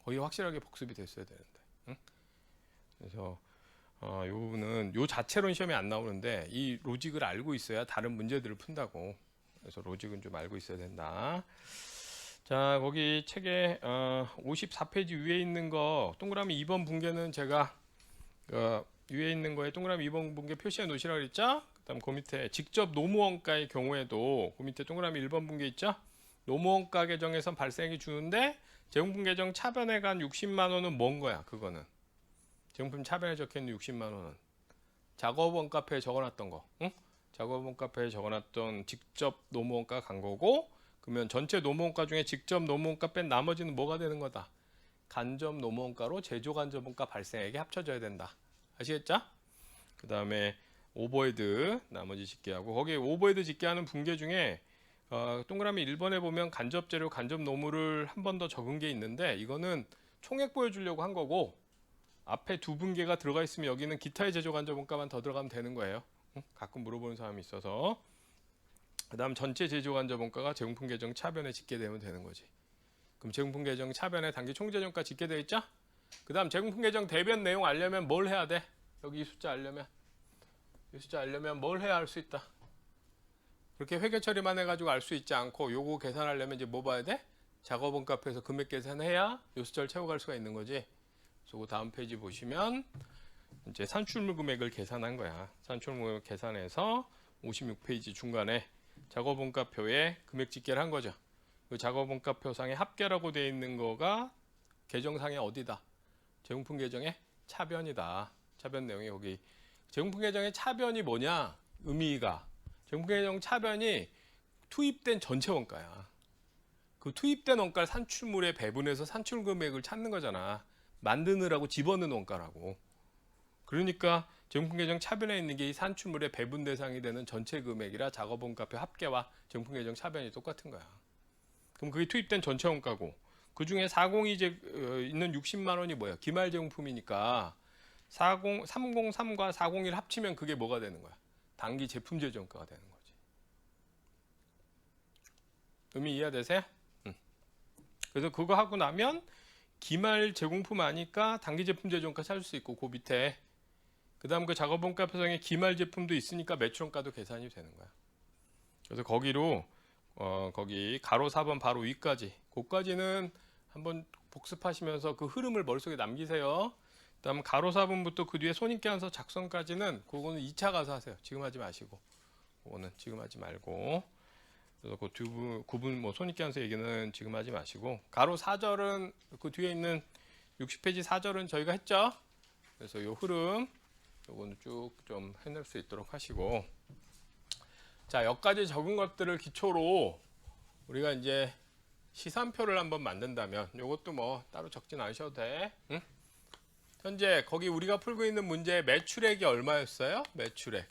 거의 확실하게 복습이 됐어야 되는데. 응? 그래서 이 부분은 요 자체로는 시험에 안 나오는데 이 로직을 알고 있어야 다른 문제들을 푼다고. 그래서 로직은 좀 알고 있어야 된다. 자, 거기 책에 54페이지 위에 있는 거 동그라미 2번 분계는 제가 위에 있는 거에 동그라미 2번 분계 표시해 놓으시라고 그랬죠? 그다음 그 밑에 직접 노무원가의 경우에도 그 밑에 동그라미 1번 분계 있죠? 노무원가 계정에선 발생이 주는데 제공품 계정 차변에 간 60만 원은 뭔 거야? 그거는 제공품 차변에 적혀있는 60만 원은 작업원가표에 적어놨던 거, 응? 작업원가표에 적어놨던 직접 노무원가 간 거고, 그러면 전체 노무원가 중에 직접 노무원가 뺀 나머지는 뭐가 되는 거다? 간접 노무원가로 제조간접원가 발생액이 합쳐져야 된다. 아시겠죠? 그 다음에 오버헤드 나머지 집계하고, 거기에 오버헤드 집계하는 분계 중에 동그라미 1번에 보면 간접재료, 간접노무를 한 번 더 적은 게 있는데 이거는 총액 보여주려고 한 거고, 앞에 두 분계가 들어가 있으면 여기는 기타의 제조간접원가만 더 들어가면 되는 거예요. 가끔 물어보는 사람이 있어서. 그 다음 전체 제조간접원가가 제공품 계정 차변에 집계되면 되는 거지. 그럼 제공품 계정 차변에 단기 총제조원가 집계되어 있죠? 그 다음 제공품 계정 대변 내용 알려면 뭘 해야 돼? 여기 이 숫자 알려면 뭘 해야 알 수 있다? 그렇게 회계 처리만 해가지고 알 수 있지 않고 요거 계산하려면 이제 뭐 봐야 돼? 작업원가표에서 금액 계산해야 요 숫자를 채워갈 수가 있는 거지. 그래서 그 다음 페이지 보시면 이제 산출물 금액을 계산한 거야. 산출물 금액 계산해서 56페이지 중간에 작업원가표에 금액 집계를 한 거죠. 그 작업원가표상에 합계라고 되어 있는 거가 계정상에 어디다? 제공품 계정의 차변이다. 차변 내용이 여기. 제공품 계정의 차변이 뭐냐? 의미가 제공품 계정 차변이 투입된 전체 원가야. 그 투입된 원가를 산출물에 배분해서 산출 금액을 찾는 거잖아. 만드느라고 집어넣은 원가라고. 그러니까 제공품 계정 차변에 있는 게 이 산출물의 배분 대상이 되는 전체 금액이라 작업원가표 합계와 제공품 계정 차변이 똑같은 거야. 그럼 그게 투입된 전체 원가고, 그 중에 402 있는 60만 원이 뭐야? 기말 제공품이니까 303과 401 합치면 그게 뭐가 되는 거야? 단기 제품 제조원가가 되는 거지. 의미 이해되세요? 그래서 그거 하고 나면 기말 제공품 아니까 단기 제품 제조원가 찾을 수 있고, 그 밑에 그 다음 그 작업원가 표상에 기말 제품도 있으니까 매출원가도 계산이 되는 거야. 그래서 거기로 거기 가로 4번 바로 위까지, 그까지는 한번 복습하시면서 그 흐름을 머릿속에 남기세요. 그 다음 가로 4번부터 그 뒤에 손익계산서 작성까지는 그거는 2차 가서 하세요. 지금 하지 마시고. 그거는 지금 하지 말고. 그래서 그 구분 뭐 손익계산서 얘기는 지금 하지 마시고 가로 4절은 그 뒤에 있는 60페이지 4절은 저희가 했죠. 그래서 요 흐름 요거는 쭉 좀 해낼 수 있도록 하시고 자 여기까지 적은 것들을 기초로 우리가 이제 시산표를 한번 만든다면 요것도 뭐 따로 적진 않으셔도 돼. 응? 현재 거기 우리가 풀고 있는 문제의 매출액이 얼마였어요? 매출액.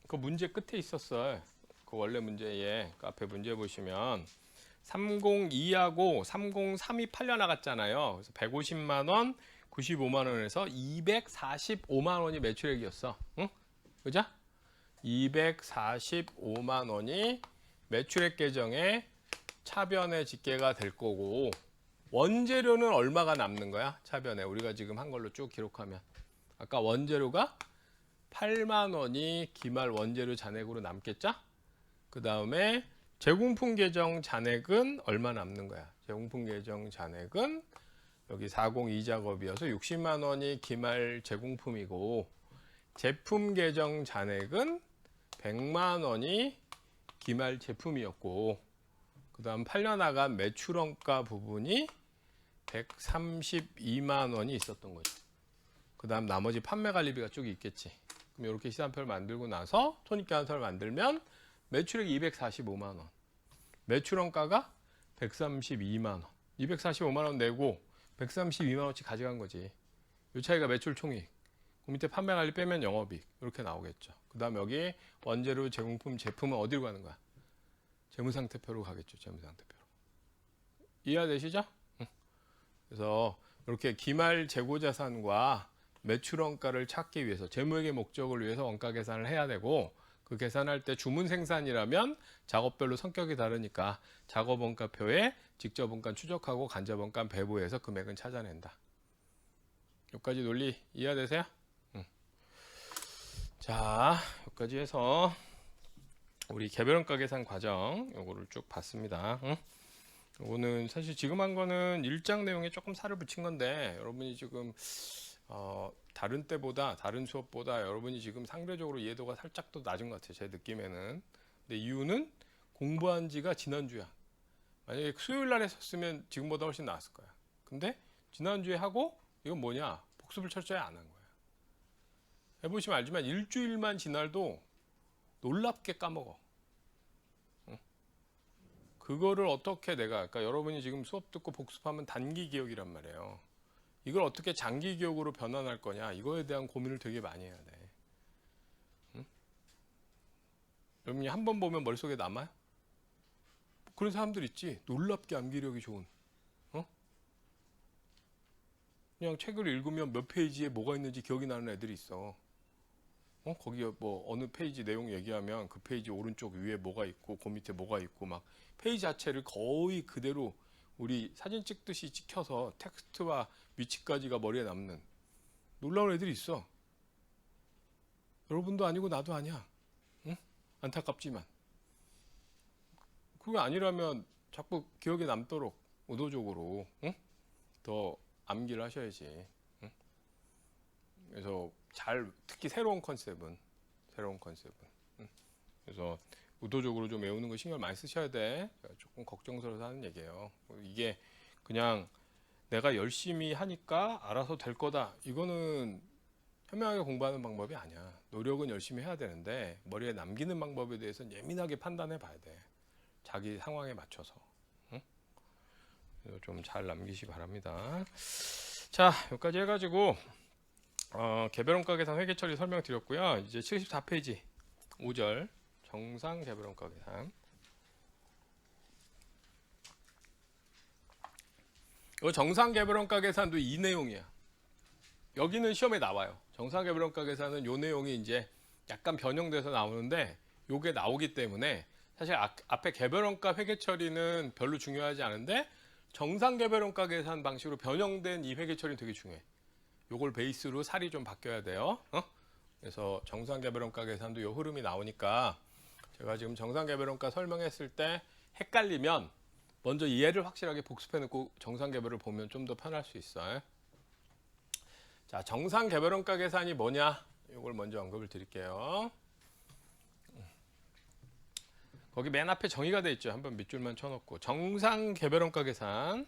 그 문제 끝에 있었어요. 그 원래 문제에 그 앞에 문제 보시면 302하고 303이 팔려 나갔잖아요. 그래서 150만 원, 95만 원에서 245만 원이 매출액이었어. 응? 그죠? 245만 원이 매출액 계정에 차변의 집계가 될 거고 원재료는 얼마가 남는 거야? 차변에 우리가 지금 한 걸로 쭉 기록하면 아까 원재료가 8만 원이 기말 원재료 잔액으로 남겠죠? 그 다음에 제공품 계정 잔액은 얼마 남는 거야? 제공품 계정 잔액은 여기 402 작업이어서 60만 원이 기말 제공품이고 제품 계정 잔액은 100만 원이 기말 제품이었고 그 다음 팔려나간 매출원가 부분이 132만 원이 있었던 거죠. 그 다음 나머지 판매관리비가 쭉 있겠지. 그럼 이렇게 시산표를 만들고 나서 손익계산서를 만들면 매출액이 245만 원, 매출원가가 132만 원, 245만 원 내고 132만 원치 가져간 거지. 이 차이가 매출 총익. 그 밑에 판매관리 빼면 영업이익 이렇게 나오겠죠. 그 다음 여기 원재료, 제공품, 제품은 어디로 가는 거야? 재무상태표로 가겠죠. 재무상태표로. 이해되시죠? 응. 그래서 이렇게 기말 재고자산과 매출원가를 찾기 위해서 재무회계 목적을 위해서 원가 계산을 해야 되고 그 계산할 때 주문 생산이라면 작업별로 성격이 다르니까 작업원가표에 직접원가 추적하고 간접원가 배부해서 금액은 찾아낸다. 여기까지 논리 이해되세요? 응. 자, 여기까지 해서 우리 개별원가 계산 과정 요거를 쭉 봤습니다. 응? 요거는 사실 지금 한 거는 1장 내용에 조금 살을 붙인 건데 여러분이 지금 다른 때보다 다른 수업보다 여러분이 지금 상대적으로 이해도가 살짝 더 낮은 것 같아요. 제 느낌에는. 근데 이유는 공부한 지가 지난주야. 만약에 수요일 날 했었으면 지금보다 훨씬 나았을 거야. 근데 지난주에 하고 이건 뭐냐? 복습을 철저히 안 한 거야. 해보시면 알지만 일주일만 지나도 놀랍게 까먹어. 응? 그거를 어떻게 내가 그러니까 여러분이 지금 수업 듣고 복습하면 단기 기억이란 말이에요. 이걸 어떻게 장기 기억으로 변환할 거냐 이거에 대한 고민을 되게 많이 해야 돼. 응? 여러분이 한 번 보면 머릿속에 남아요? 그런 사람들 있지. 놀랍게 암기력이 좋은. 어? 그냥 책을 읽으면 몇 페이지에 뭐가 있는지 기억이 나는 애들이 있어. 거기 뭐 어느 페이지 내용 얘기하면 그 페이지 오른쪽 위에 뭐가 있고 그 밑에 뭐가 있고 막 페이지 자체를 거의 그대로 우리 사진 찍듯이 찍혀서 텍스트와 위치까지가 머리에 남는 놀라운 애들이 있어. 여러분도 아니고 나도 아니야. 응? 안타깝지만. 그게 아니라면 자꾸 기억에 남도록 의도적으로 응? 더 암기를 하셔야지. 응? 그래서 특히 새로운 컨셉은 응? 그래서 의도적으로 좀 외우는 거 신경 많이 쓰셔야 돼. 조금 걱정스러워서 하는 얘기예요. 이게 그냥 내가 열심히 하니까 알아서 될 거다. 이거는 현명하게 공부하는 방법이 아니야. 노력은 열심히 해야 되는데 머리에 남기는 방법에 대해서는 예민하게 판단해 봐야 돼. 자기 상황에 맞춰서. 응? 좀 잘 남기시기 바랍니다. 자, 여기까지 해가지고 개별원가 계산 회계 처리 설명드렸고요. 이제 74페이지 5절 정상 개별원가 계산. 이 정상 개별원가 계산도 이 내용이야. 여기는 시험에 나와요. 정상 개별원가 계산은 이 내용이 이제 약간 변형돼서 나오는데 요게 나오기 때문에 사실 앞에 개별원가 회계 처리는 별로 중요하지 않은데 정상 개별원가 계산 방식으로 변형된 이 회계 처리는 되게 중요해. 요걸 베이스로 살이 좀 바뀌어야 돼요. 그래서 정상 개별원가 계산도 요 흐름이 나오니까 제가 지금 정상 개별원가 설명했을 때 헷갈리면 먼저 이해를 확실하게 복습해 놓고 정상 개별을 보면 좀 더 편할 수 있어요. 자, 정상 개별원가 계산이 뭐냐? 이걸 먼저 언급을 드릴게요. 거기 맨 앞에 정의가 돼 있죠. 한번 밑줄만 쳐놓고 정상 개별원가 계산,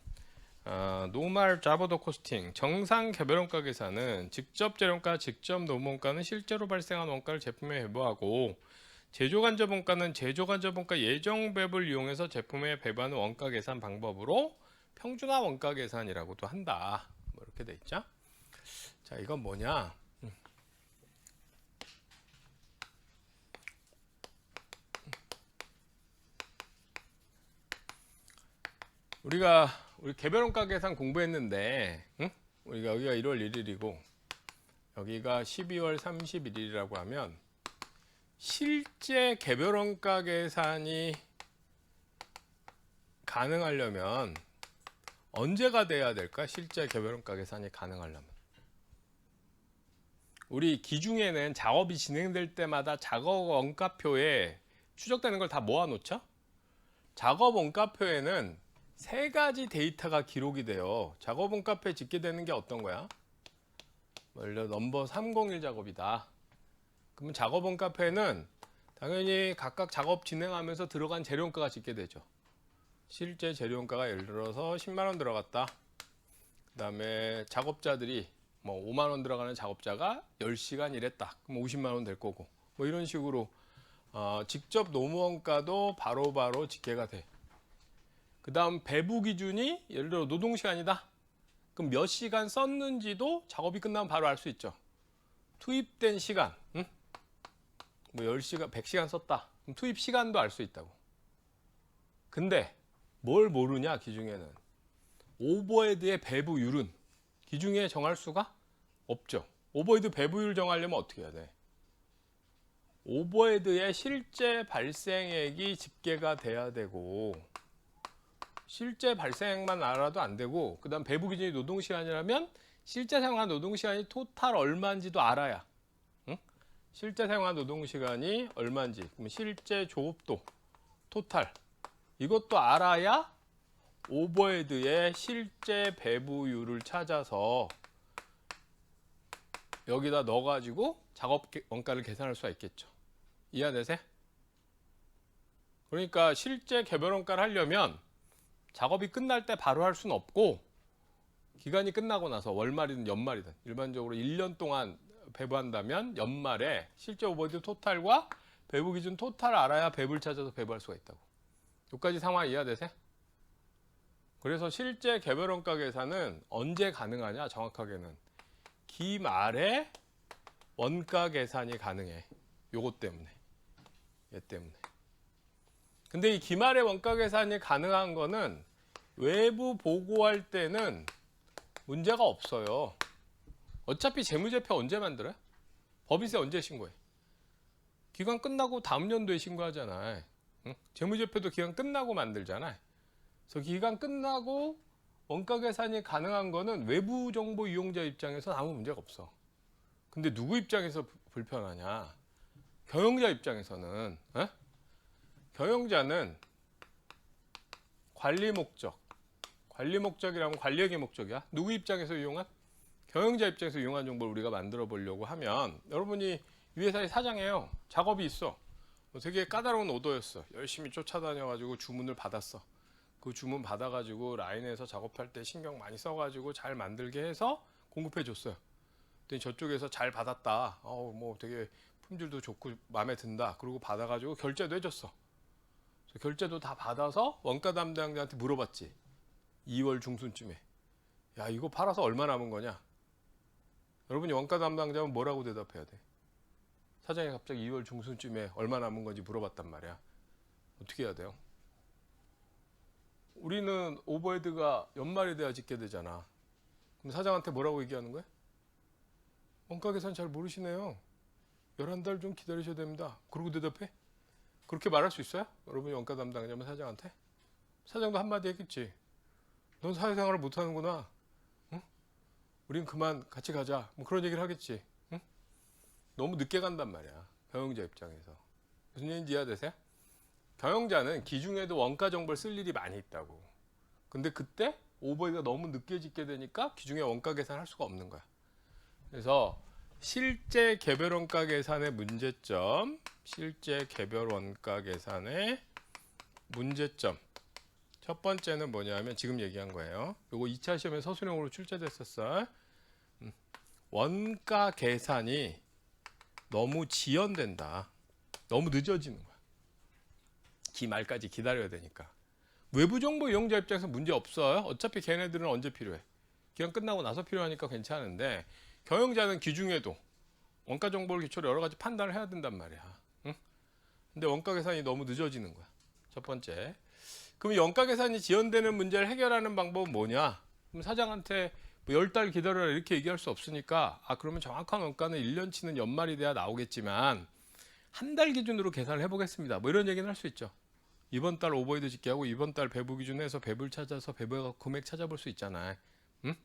노멀 잡어도 코스팅. 정상 개별원가 계산은 직접 재료원가, 직접 노무원가는 실제로 발생한 원가를 제품에 배부하고, 제조간접 원가는 제조간접 원가 예정 배부를 이용해서 제품에 배부하는 원가 계산 방법으로 평준화 원가 계산이라고도 한다. 뭐 이렇게 돼 있죠. 자, 이건 뭐냐? 우리 개별원가 계산 공부했는데, 응? 우리가 여기가 1월 1일이고 여기가 12월 31일이라고 하면 실제 개별원가 계산이 가능하려면 언제가 돼야 될까? 실제 개별원가 계산이 가능하려면 우리 기중에는 작업이 진행될 때마다 작업 원가표에 추적되는 걸 다 모아놓죠? 작업 원가표에는 세 가지 데이터가 기록이 돼요. 작업 원가표에 짓게 되는 게 어떤 거야? 원래 넘버 301 작업이다. 그러면 작업 원가표에는 당연히 각각 작업 진행하면서 들어간 재료원가가 짓게 되죠. 실제 재료원가가 예를 들어서 10만 원 들어갔다. 그 다음에 작업자들이 뭐 5만 원 들어가는 작업자가 10시간 일했다. 그럼 50만 원 될 거고. 뭐 이런 식으로 직접 노무원가도 바로바로 집계가 돼. 그 다음 배부 기준이 예를 들어 노동시간이다. 그럼 몇 시간 썼는지도 작업이 끝나면 바로 알 수 있죠. 투입된 시간, 응? 뭐 10시간, 100시간 썼다. 그럼 투입 시간도 알 수 있다고. 근데 뭘 모르냐, 기중에는. 오버헤드의 배부율은 기중에 정할 수가 없죠. 오버헤드 배부율 정하려면 어떻게 해야 돼? 오버헤드의 실제 발생액이 집계가 돼야 되고, 실제 발생만 알아도 안 되고, 그 다음 배부 기준이 노동시간이라면 실제 사용한 노동시간이 토탈 얼마인지도 알아야, 응? 실제 사용한 노동시간이 얼마인지, 그럼 실제 조업도 토탈 이것도 알아야 오버헤드의 실제 배부율을 찾아서 여기다 넣어가지고 작업 원가를 계산할 수가 있겠죠. 이해되세요? 그러니까 실제 개별 원가를 하려면 작업이 끝날 때 바로 할 수는 없고, 기간이 끝나고 나서 월말이든 연말이든 일반적으로 1년 동안 배부한다면 연말에 실제 오버헤드 토탈과 배부 기준 토탈 알아야 배부를 찾아서 배부할 수가 있다고. 여기까지 상황 이해되세요? 그래서 실제 개별 원가 계산은 언제 가능하냐? 정확하게는 기말에 원가 계산이 가능해. 요것 때문에. 얘 때문에. 근데 이 기말의 원가 계산이 가능한 거는 외부 보고할 때는 문제가 없어요. 어차피 재무제표 언제 만들어요? 법인세 언제 신고해? 기간 끝나고 다음 연도에 신고하잖아. 응? 재무제표도 기간 끝나고 만들잖아. 그래서 기간 끝나고 원가 계산이 가능한 거는 외부 정보 이용자 입장에서 아무 문제가 없어. 근데 누구 입장에서 불편하냐? 경영자 입장에서는, 에? 경영자는 관리 목적, 관리 목적이라면 관리액의 목적이야. 누구 입장에서 이용한? 경영자 입장에서 이용한 정보를 우리가 만들어 보려고 하면, 여러분이 이 회사의 사장이에요. 작업이 있어. 되게 까다로운 오더였어. 열심히 쫓아다녀가지고 주문을 받았어. 그 주문 받아가지고 라인에서 작업할 때 신경 많이 써가지고 잘 만들게 해서 공급해 줬어요. 근데 저쪽에서 잘 받았다. 뭐 되게 품질도 좋고 마음에 든다. 그리고 받아가지고 결제도 해줬어. 결제도 다 받아서 원가 담당자한테 물어봤지. 2월 중순쯤에. 야, 이거 팔아서 얼마 남은 거냐? 여러분이 원가 담당자면 뭐라고 대답해야 돼? 사장이 갑자기 2월 중순쯤에 얼마 남은 건지 물어봤단 말이야. 어떻게 해야 돼요? 우리는 오버헤드가 연말이 돼야 짓게 되잖아. 그럼 사장한테 뭐라고 얘기하는 거야? 원가 계산 잘 모르시네요. 11달 좀 기다리셔야 됩니다. 그러고 대답해? 그렇게 말할 수 있어요? 여러분이 원가 담당자면 사장한테? 사장도 한마디 했겠지. 넌 사회생활을 못하는구나. 응? 우린 그만 같이 가자. 뭐 그런 얘기를 하겠지. 응? 너무 늦게 간단 말이야. 경영자 입장에서. 무슨 얘기인지 이해되세요? 경영자는 기중에도 원가 정보를 쓸 일이 많이 있다고. 근데 그때 오버헤드가 너무 늦게 짓게 되니까 기중에 원가 계산할 수가 없는 거야. 그래서 실제 개별 원가 계산의 문제점, 실제 개별 원가 계산의 문제점. 첫 번째는 뭐냐면 지금 얘기한 거예요. 요거 2차 시험에 서술형으로 출제됐었어. 원가 계산이 너무 지연된다. 너무 늦어지는 거야. 기말까지 기다려야 되니까. 외부 정보 이용자 입장에서 문제 없어요. 어차피 걔네들은 언제 필요해? 기간 끝나고 나서 필요하니까 괜찮은데 경영자는 기중에도 원가 정보를 기초로 여러 가지 판단을 해야 된단 말이야. 응? 근데 원가 계산이 너무 늦어지는 거야. 첫 번째. 그럼 원가 계산이 지연되는 문제를 해결하는 방법은 뭐냐? 그럼 사장한테 뭐 10달 기다려라 이렇게 얘기할 수 없으니까 그러면 정확한 원가는 1년치는 연말이 돼야 나오겠지만 한 달 기준으로 계산을 해보겠습니다. 뭐 이런 얘기는 할 수 있죠. 이번 달 오버헤드 집계하고 이번 달 배부 기준에서 배부를 찾아서 배부 금액 찾아볼 수 있잖아요. 응?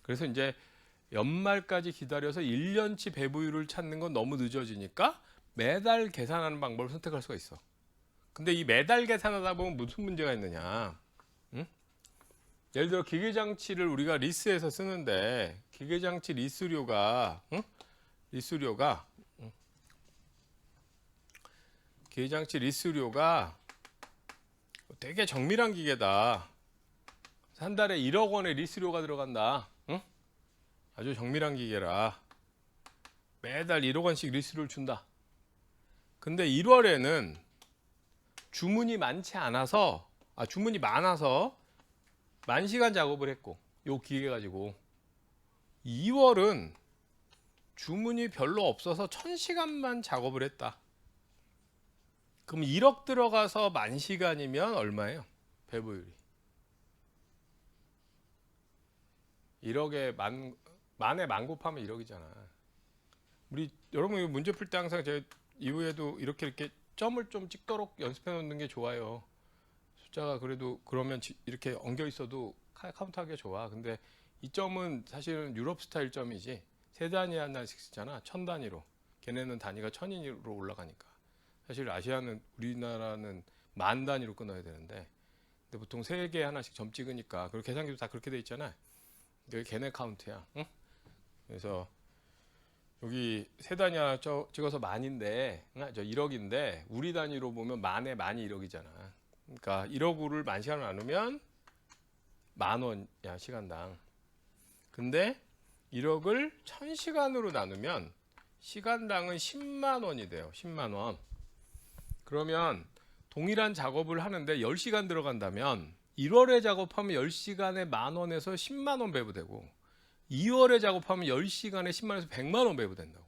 그래서 이제 연말까지 기다려서 1년치 배부율을 찾는 건 너무 늦어지니까 매달 계산하는 방법을 선택할 수가 있어. 근데 이 매달 계산하다 보면 무슨 문제가 있느냐? 응? 예를 들어 기계장치를 우리가 리스에서 쓰는데 기계장치 리스료가 기계장치 리스료가 되게 정밀한 기계다. 한 달에 1억 원의 리스료가 들어간다. 응? 아주 정밀한 기계라. 매달 1억 원씩 리스료를 준다. 근데 1월에는 주문이 많아서 10,000시간 작업을 했고 요 기계 가지고 2월은 주문이 별로 없어서 1,000시간만 작업을 했다. 그럼 1억 들어가서 10,000시간이면 얼마예요? 배부율이 1억에 만에 만 곱하면 1억이잖아. 우리 여러분 문제 풀 때 항상 제가 이후에도 이렇게 점을 좀 찍도록 연습해 놓는 게 좋아요. 숫자가 그래도 그러면 이렇게 엉겨 있어도 카운트하기가 좋아. 근데 이 점은 사실은 유럽 스타일 점이지 세 단위 하나씩 쓰잖아. 1000단위로. 걔네는 단위가 1000으로 올라가니까. 사실 아시아는 우리나라는 10,000단위로 끊어야 되는데 근데 보통 3개 하나씩 점 찍으니까 그리고 계산기도 다 그렇게 돼 있잖아. 이게 걔네 카운트야. 응? 그래서 여기 세 단위 하나 찍어서 만인데 저 1억인데 우리 단위로 보면 만에 만이 1억이잖아. 그러니까 1억을 10,000시간을 나누면 10,000원이야 시간당. 근데 1억을 1,000시간으로 나누면 시간당은 10만 원이 돼요. 10만 원. 그러면 동일한 작업을 하는데 10시간 들어간다면 1월에 작업하면 10시간에 10,000원에서 10만 원 배부되고 2월에 작업하면 10시간에 10만 원에서 100만 원 배부된다고.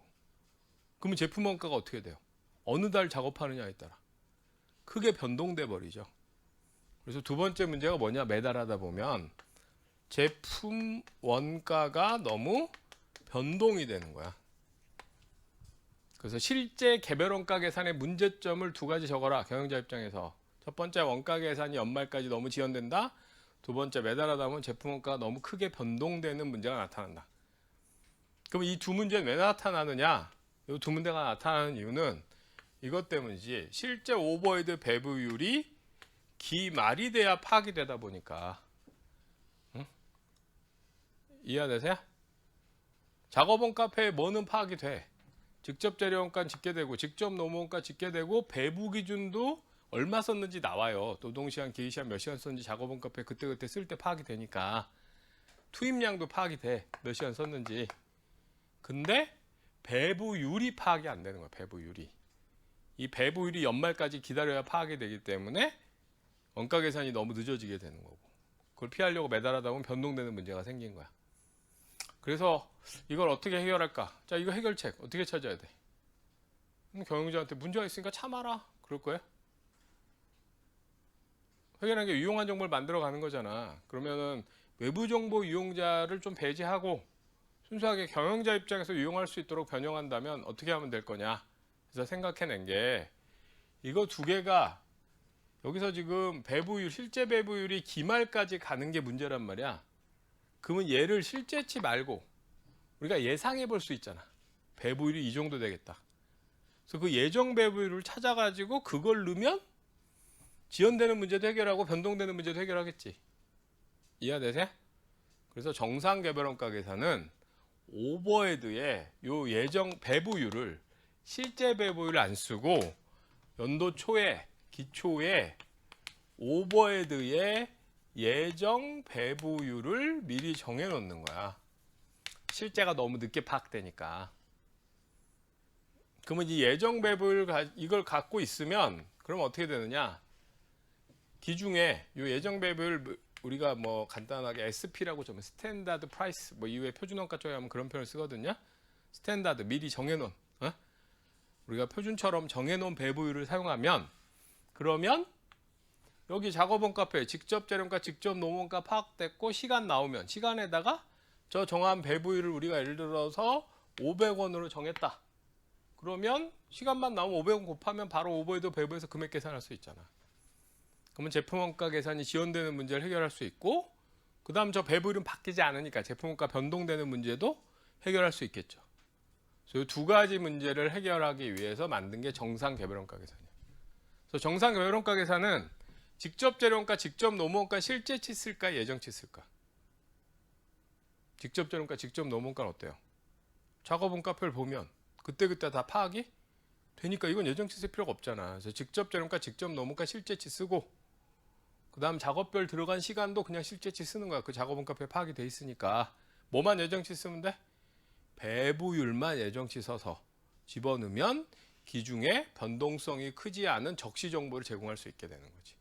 그러면 제품 원가가 어떻게 돼요? 어느 달 작업하느냐에 따라 크게 변동돼 버리죠. 그래서 두 번째 문제가 뭐냐? 매달 하다 보면 제품 원가가 너무 변동이 되는 거야. 그래서 실제 개별 원가 계산의 문제점을 두 가지 적어라. 경영자 입장에서. 첫 번째 원가 계산이 연말까지 너무 지연된다. 두 번째 매달 하다 보면 제품 원가가 너무 크게 변동되는 문제가 나타난다. 그럼 이 두 문제는 왜 나타나느냐? 이 두 문제가 나타나는 이유는 이것 때문이지. 실제 오버헤드 배부율이 기말이 돼야 파악이 되다 보니까. 응? 이해되세요? 작업원가표에 뭐는 파악이 돼. 직접 재료원가 집계되고 직접 노무원가 집계되고 배부 기준도 얼마 썼는지 나와요. 노동시간, 기계시간 몇 시간 썼는지 작업원가표에 그때그때 쓸 때 파악이 되니까. 투입량도 파악이 돼. 몇 시간 썼는지. 근데 배부율이 파악이 안 되는 거야. 배부율이. 이 배부율이 연말까지 기다려야 파악이 되기 때문에 원가 계산이 너무 늦어지게 되는 거고. 그걸 피하려고 매달하다 보면 변동되는 문제가 생긴 거야. 그래서 이걸 어떻게 해결할까? 자, 이거 해결책 어떻게 찾아야 돼? 경영자한테 문제가 있으니까 참아라. 그럴 거예요? 해결하는 게 유용한 정보를 만들어 가는 거잖아. 그러면은 외부 정보 이용자를 좀 배제하고 순수하게 경영자 입장에서 이용할 수 있도록 변형한다면 어떻게 하면 될 거냐? 그래서 생각해낸 게 이거 두 개가 여기서 지금 배부율, 실제 배부율이 기말까지 가는 게 문제란 말이야. 그러면 얘를 실제치 말고 우리가 예상해 볼 수 있잖아. 배부율이 이 정도 되겠다. 그래서 그 예정 배부율을 찾아가지고 그걸 넣으면 지연되는 문제도 해결하고 변동되는 문제도 해결하겠지. 이해되세요? 그래서 정상 개별원가 계산은 오버헤드의 요 예정 배부율을 실제 배부율을 안 쓰고 연도 초에 기초에 오버헤드의 예정 배부율을 미리 정해 놓는 거야. 실제가 너무 늦게 파악되니까. 그러면 이 예정 배부율 이걸 갖고 있으면 그럼 어떻게 되느냐? 기중에 이 예정 배부율 우리가 뭐 간단하게 SP라고 좀 스탠다드 프라이스 뭐 이후에 표준원가 쪽에 하면 그런 표현을 쓰거든요. 스탠다드 미리 정해놓은 우리가 표준처럼 정해놓은 배부율을 사용하면 그러면 여기 작업원가표에 직접 재료원가 직접 노무원가 파악됐고 시간 나오면 시간에다가 저 정한 배부율을 우리가 예를 들어서 500원으로 정했다. 그러면 시간만 나오면 500원 곱하면 바로 오버헤드 배부에서 금액 계산할 수 있잖아. 그러면 제품원가 계산이 지연되는 문제를 해결할 수 있고 그 다음 저 배부율은 바뀌지 않으니까 제품원가 변동되는 문제도 해결할 수 있겠죠. 그래서 이 두 가지 문제를 해결하기 위해서 만든 게 정상 개별원가 계산이에요. 그래서 정상 개별원가 계산은 직접 재료원가, 직접 노무원가 실제치 쓸까 예정치 쓸까? 직접 재료원가, 직접 노무원가는 어때요? 작업원가표를 보면 그때그때 다 파악이 되니까 이건 예정치 쓸 필요가 없잖아. 그래서 직접 재료원가, 직접 노무원가 실제치 쓰고 그 다음 작업별 들어간 시간도 그냥 실제치 쓰는 거야. 그 작업원가표에 파악이 돼 있으니까 뭐만 예정치 쓰면 돼? 배부율만 예정치 써서 집어넣으면 기중에 변동성이 크지 않은 적시 정보를 제공할 수 있게 되는 거지.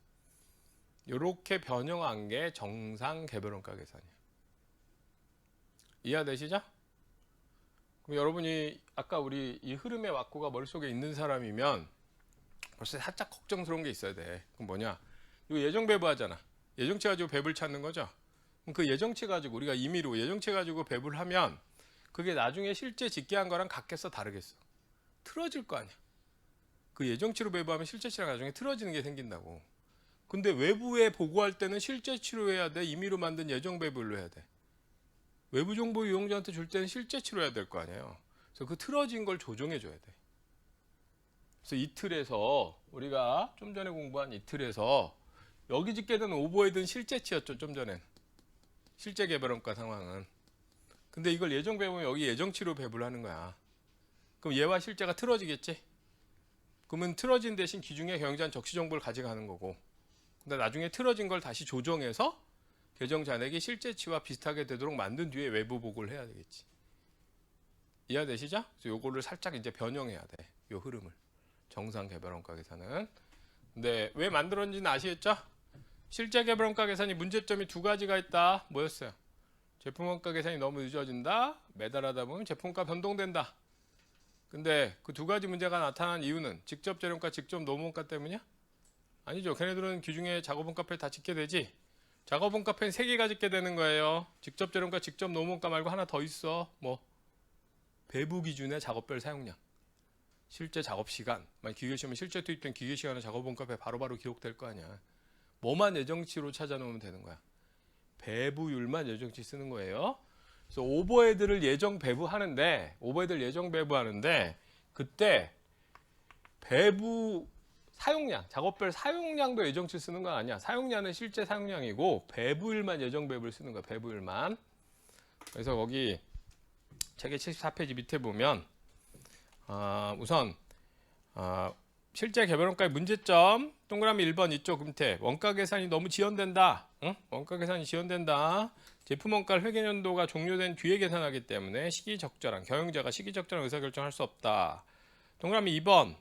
이렇게 변형한 게 정상 개별원가 계산이에요. 이해되시죠? 그럼 여러분이 아까 우리 이 흐름의 왁구가 머릿속에 있는 사람이면 벌써 살짝 걱정스러운 게 있어야 돼. 그럼 뭐냐? 이거 예정 배부하잖아. 예정치 가지고 배부를 찾는 거죠. 그럼 그 예정치 가지고 우리가 임의로 예정치 가지고 배부를 하면 그게 나중에 실제 집계한 거랑 같겠어 다르겠어? 틀어질 거 아니야. 그 예정치로 배부하면 실제치랑 나중에 틀어지는 게 생긴다고. 근데 외부에 보고할 때는 실제치로 해야 돼? 임의로 만든 예정 배부율로 해야 돼? 외부 정보 이용자한테 줄 때는 실제치로 해야 될 거 아니에요. 그래서 그 틀어진 걸 조정해 줘야 돼. 그래서 이 틀에서 우리가 좀 전에 공부한 이 틀에서 여기 집계된 오버헤드는 실제치였죠. 좀 전엔. 실제 개별원가 상황은. 근데 이걸 예정 배부면 여기 예정치로 배부를 하는 거야. 그럼 얘와 실제가 틀어지겠지? 그러면 틀어진 대신 기중에 경영자는 적시 정보를 가져가는 거고. 근데 나중에 틀어진 걸 다시 조정해서 계정 잔액이 실제치와 비슷하게 되도록 만든 뒤에 외부 보고를 해야 되겠지. 이해되시죠? 그래서 요거를 살짝 이제 변형해야 돼. 요 흐름을. 정상 개별원가 계산은. 근데 왜 만들었는지는 아시겠죠? 실제 개별원가 계산이 문제점이 두 가지가 있다. 뭐였어요? 제품원가 계산이 너무 늦어진다. 매달하다 보면 제품가 변동된다. 근데 그 두 가지 문제가 나타난 이유는 직접 재료원가, 직접 노무원가 때문이야? 아니죠. 걔네들은 기중에 작업원가표를 다 짓게 되지. 작업원가표는 3개가 짓게 되는 거예요. 직접 재료원가, 직접 노무원가 말고 하나 더 있어. 뭐 배부 기준의 작업별 사용량, 실제 작업시간. 만약 기계시험에 실제 투입된 기계시간은 작업원가표에 바로바로 기록될 거 아니야. 뭐만 예정치로 찾아놓으면 되는 거야. 배부율만 예정치 쓰는 거예요. 그래서 오버헤드를 예정 배부하는데 그때 배부 사용량, 작업별 사용량도 예정치 쓰는 건 아니야. 사용량은 실제 사용량이고 배부율만 예정 배부를 쓰는 거야. 배부율만. 그래서 거기 책의 74페이지 밑에 보면 우선 실제 개별원가의 문제점 동그라미 1번 이쪽 밑에 원가 계산이 너무 지연된다. 응? 원가 계산이 지연된다. 제품원가를 회계연도가 종료된 뒤에 계산하기 때문에 시기적절한 경영자가 시기적절한 의사결정을 할 수 없다. 동그라미 2번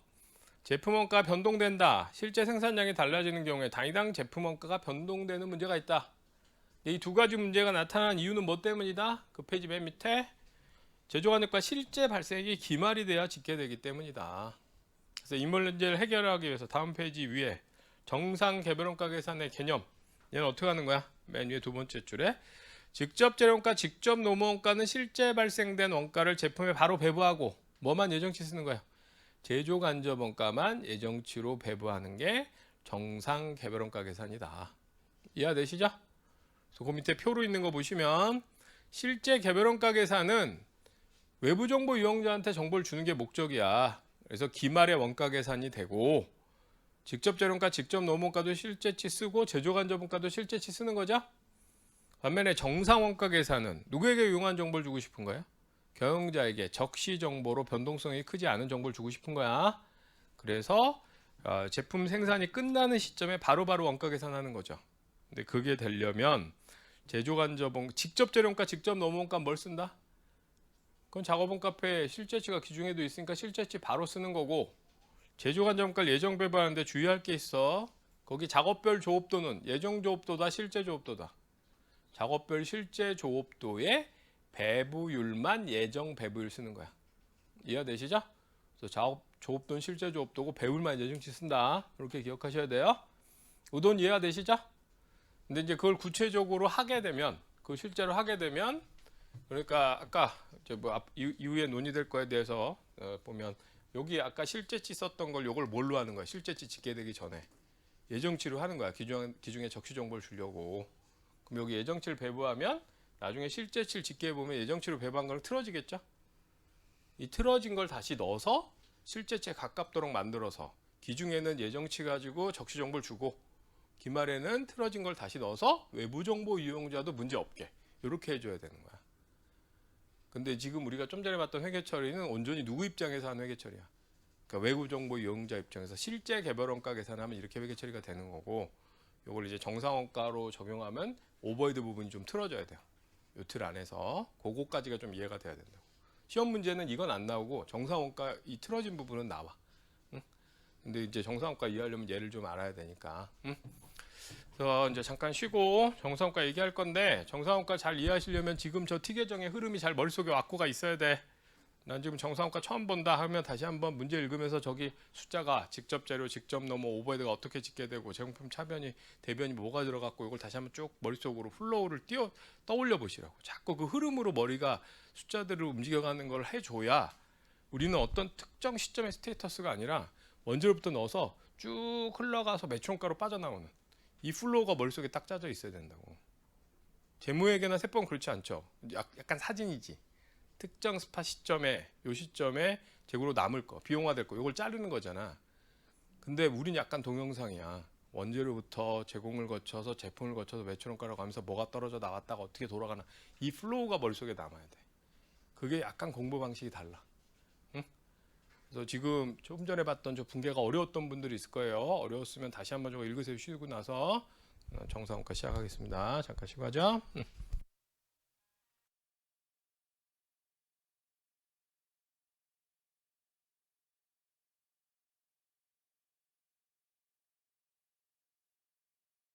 제품원가가 변동된다. 실제 생산량이 달라지는 경우에 단위당 제품원가가 변동되는 문제가 있다. 이 두 가지 문제가 나타난 이유는 뭐 때문이다? 그 페이지 맨 밑에 제조간액과 실제 발생액이 기말이 돼야 집계되기 때문이다. 그래서 이 문제를 해결하기 위해서 다음 페이지 위에 정상 개별원가 계산의 개념, 얘는 어떻게 하는 거야? 맨 위에 두 번째 줄에 직접 재료원가, 직접 노무원가는 실제 발생된 원가를 제품에 바로 배부하고 뭐만 예정치 쓰는 거야? 제조 간접 원가만 예정치로 배부하는 게 정상 개별원가 계산이다. 이해되시죠? 그래서 그 밑에 표로 있는 거 보시면 실제 개별원가 계산은 외부 정보 이용자한테 정보를 주는 게 목적이야. 그래서 기말의 원가 계산이 되고 직접 재료원가, 직접 노무원가도 실제치 쓰고 제조 간접 원가도 실제치 쓰는 거죠. 반면에 정상 원가 계산은 누구에게 유용한 정보를 주고 싶은 거야? 경영자에게 적시 정보로 변동성이 크지 않은 정보를 주고 싶은 거야. 그래서 제품 생산이 끝나는 시점에 바로바로 원가 계산하는 거죠. 근데 그게 되려면 제조간접원 직접 재료원가 직접 넘어원가 뭘 쓴다? 그건 작업원가표에 실제치가 기준에도 있으니까 실제치 바로 쓰는 거고, 제조간접원가를 예정 배분하는데 주의할 게 있어. 거기 작업별 조업도는 예정 조업도다 실제 조업도다. 작업별 실제 조업도의 배부율만 예정 배부율 쓰는 거야. 이해되시죠? 그래서 작업 조업도는 실제 조업도고 배율만 예정치 쓴다. 이렇게 기억하셔야 돼요. 우돈 이해가 되시죠? 근데 이제 그걸 구체적으로 하게 되면, 그 실제로 하게 되면, 그러니까 아까 이후에 논의될 거에 대해서 보면 여기 아까 실제치 썼던 걸 요걸 뭘로 하는 거야? 실제치 짓게 되기 전에 예정치로 하는 거야. 기중에 적시 정보를 주려고. 그럼 여기 예정치를 배부하면 나중에 실제치를 짓게 보면 예정치로 배부한 거는 틀어지겠죠? 이 틀어진 걸 다시 넣어서 실제치에 가깝도록 만들어서 기중에는 예정치 가지고 적시 정보를 주고 기말에는 틀어진 걸 다시 넣어서 외부 정보 이용자도 문제 없게 이렇게 해줘야 되는 거야. 근데 지금 우리가 좀 전에 봤던 회계 처리는 온전히 누구 입장에서 하는 회계 처리야? 그러니까 외부 정보 이용자 입장에서 실제 개별 원가 계산하면 이렇게 회계 처리가 되는 거고, 이걸 이제 정상 원가로 적용하면 오버헤드 부분이 좀 틀어져야 돼요. 요 틀 안에서 그거까지가 좀 이해가 돼야 된다고. 시험 문제는 이건 안 나오고 정상 원가 이 틀어진 부분은 나와. 응? 근데 이제 정상 원가 이해하려면 얘를 좀 알아야 되니까. 응? 그래서 이제 잠깐 쉬고 정상원가 얘기할 건데, 정상원가 잘 이해하시려면 지금 저 T계정의 흐름이 잘 머릿속에 왔고가 있어야 돼. 난 지금 정상원가 처음 본다 하면 다시 한번 문제 읽으면서 저기 숫자가 직접 재료, 직접 넘어 오버헤드가 어떻게 짓게 되고 제공품 차변이, 대변이 뭐가 들어갔고 이걸 다시 한번 쭉 머릿속으로 플로우를 떠올려 보시라고. 자꾸 그 흐름으로 머리가 숫자들을 움직여가는 걸 해줘야 우리는 어떤 특정 시점의 스테이터스가 아니라 원재료부터 넣어서 쭉 흘러가서 매출원가로 빠져나오는 이 플로우가 머릿속에 딱 짜져 있어야 된다고. 재무회계나 세법은 그렇지 않죠. 약간 사진이지. 특정 스팟 시점에, 요 시점에 재고로 남을 거, 비용화될 거, 이걸 자르는 거잖아. 근데 우린 약간 동영상이야. 원재료부터 제공을 거쳐서 제품을 거쳐서 매출원가라고 하면서 뭐가 떨어져 나왔다가 어떻게 돌아가나, 이 플로우가 머릿속에 남아야 돼. 그게 약간 공부 방식이 달라. 응? 그래서 지금 좀 전에 봤던 저 분계가 어려웠던 분들이 있을 거예요. 어려웠으면 다시 한번 저거 읽으세요. 쉬고 나서 정상원가 시작하겠습니다. 잠깐 쉬고 하죠.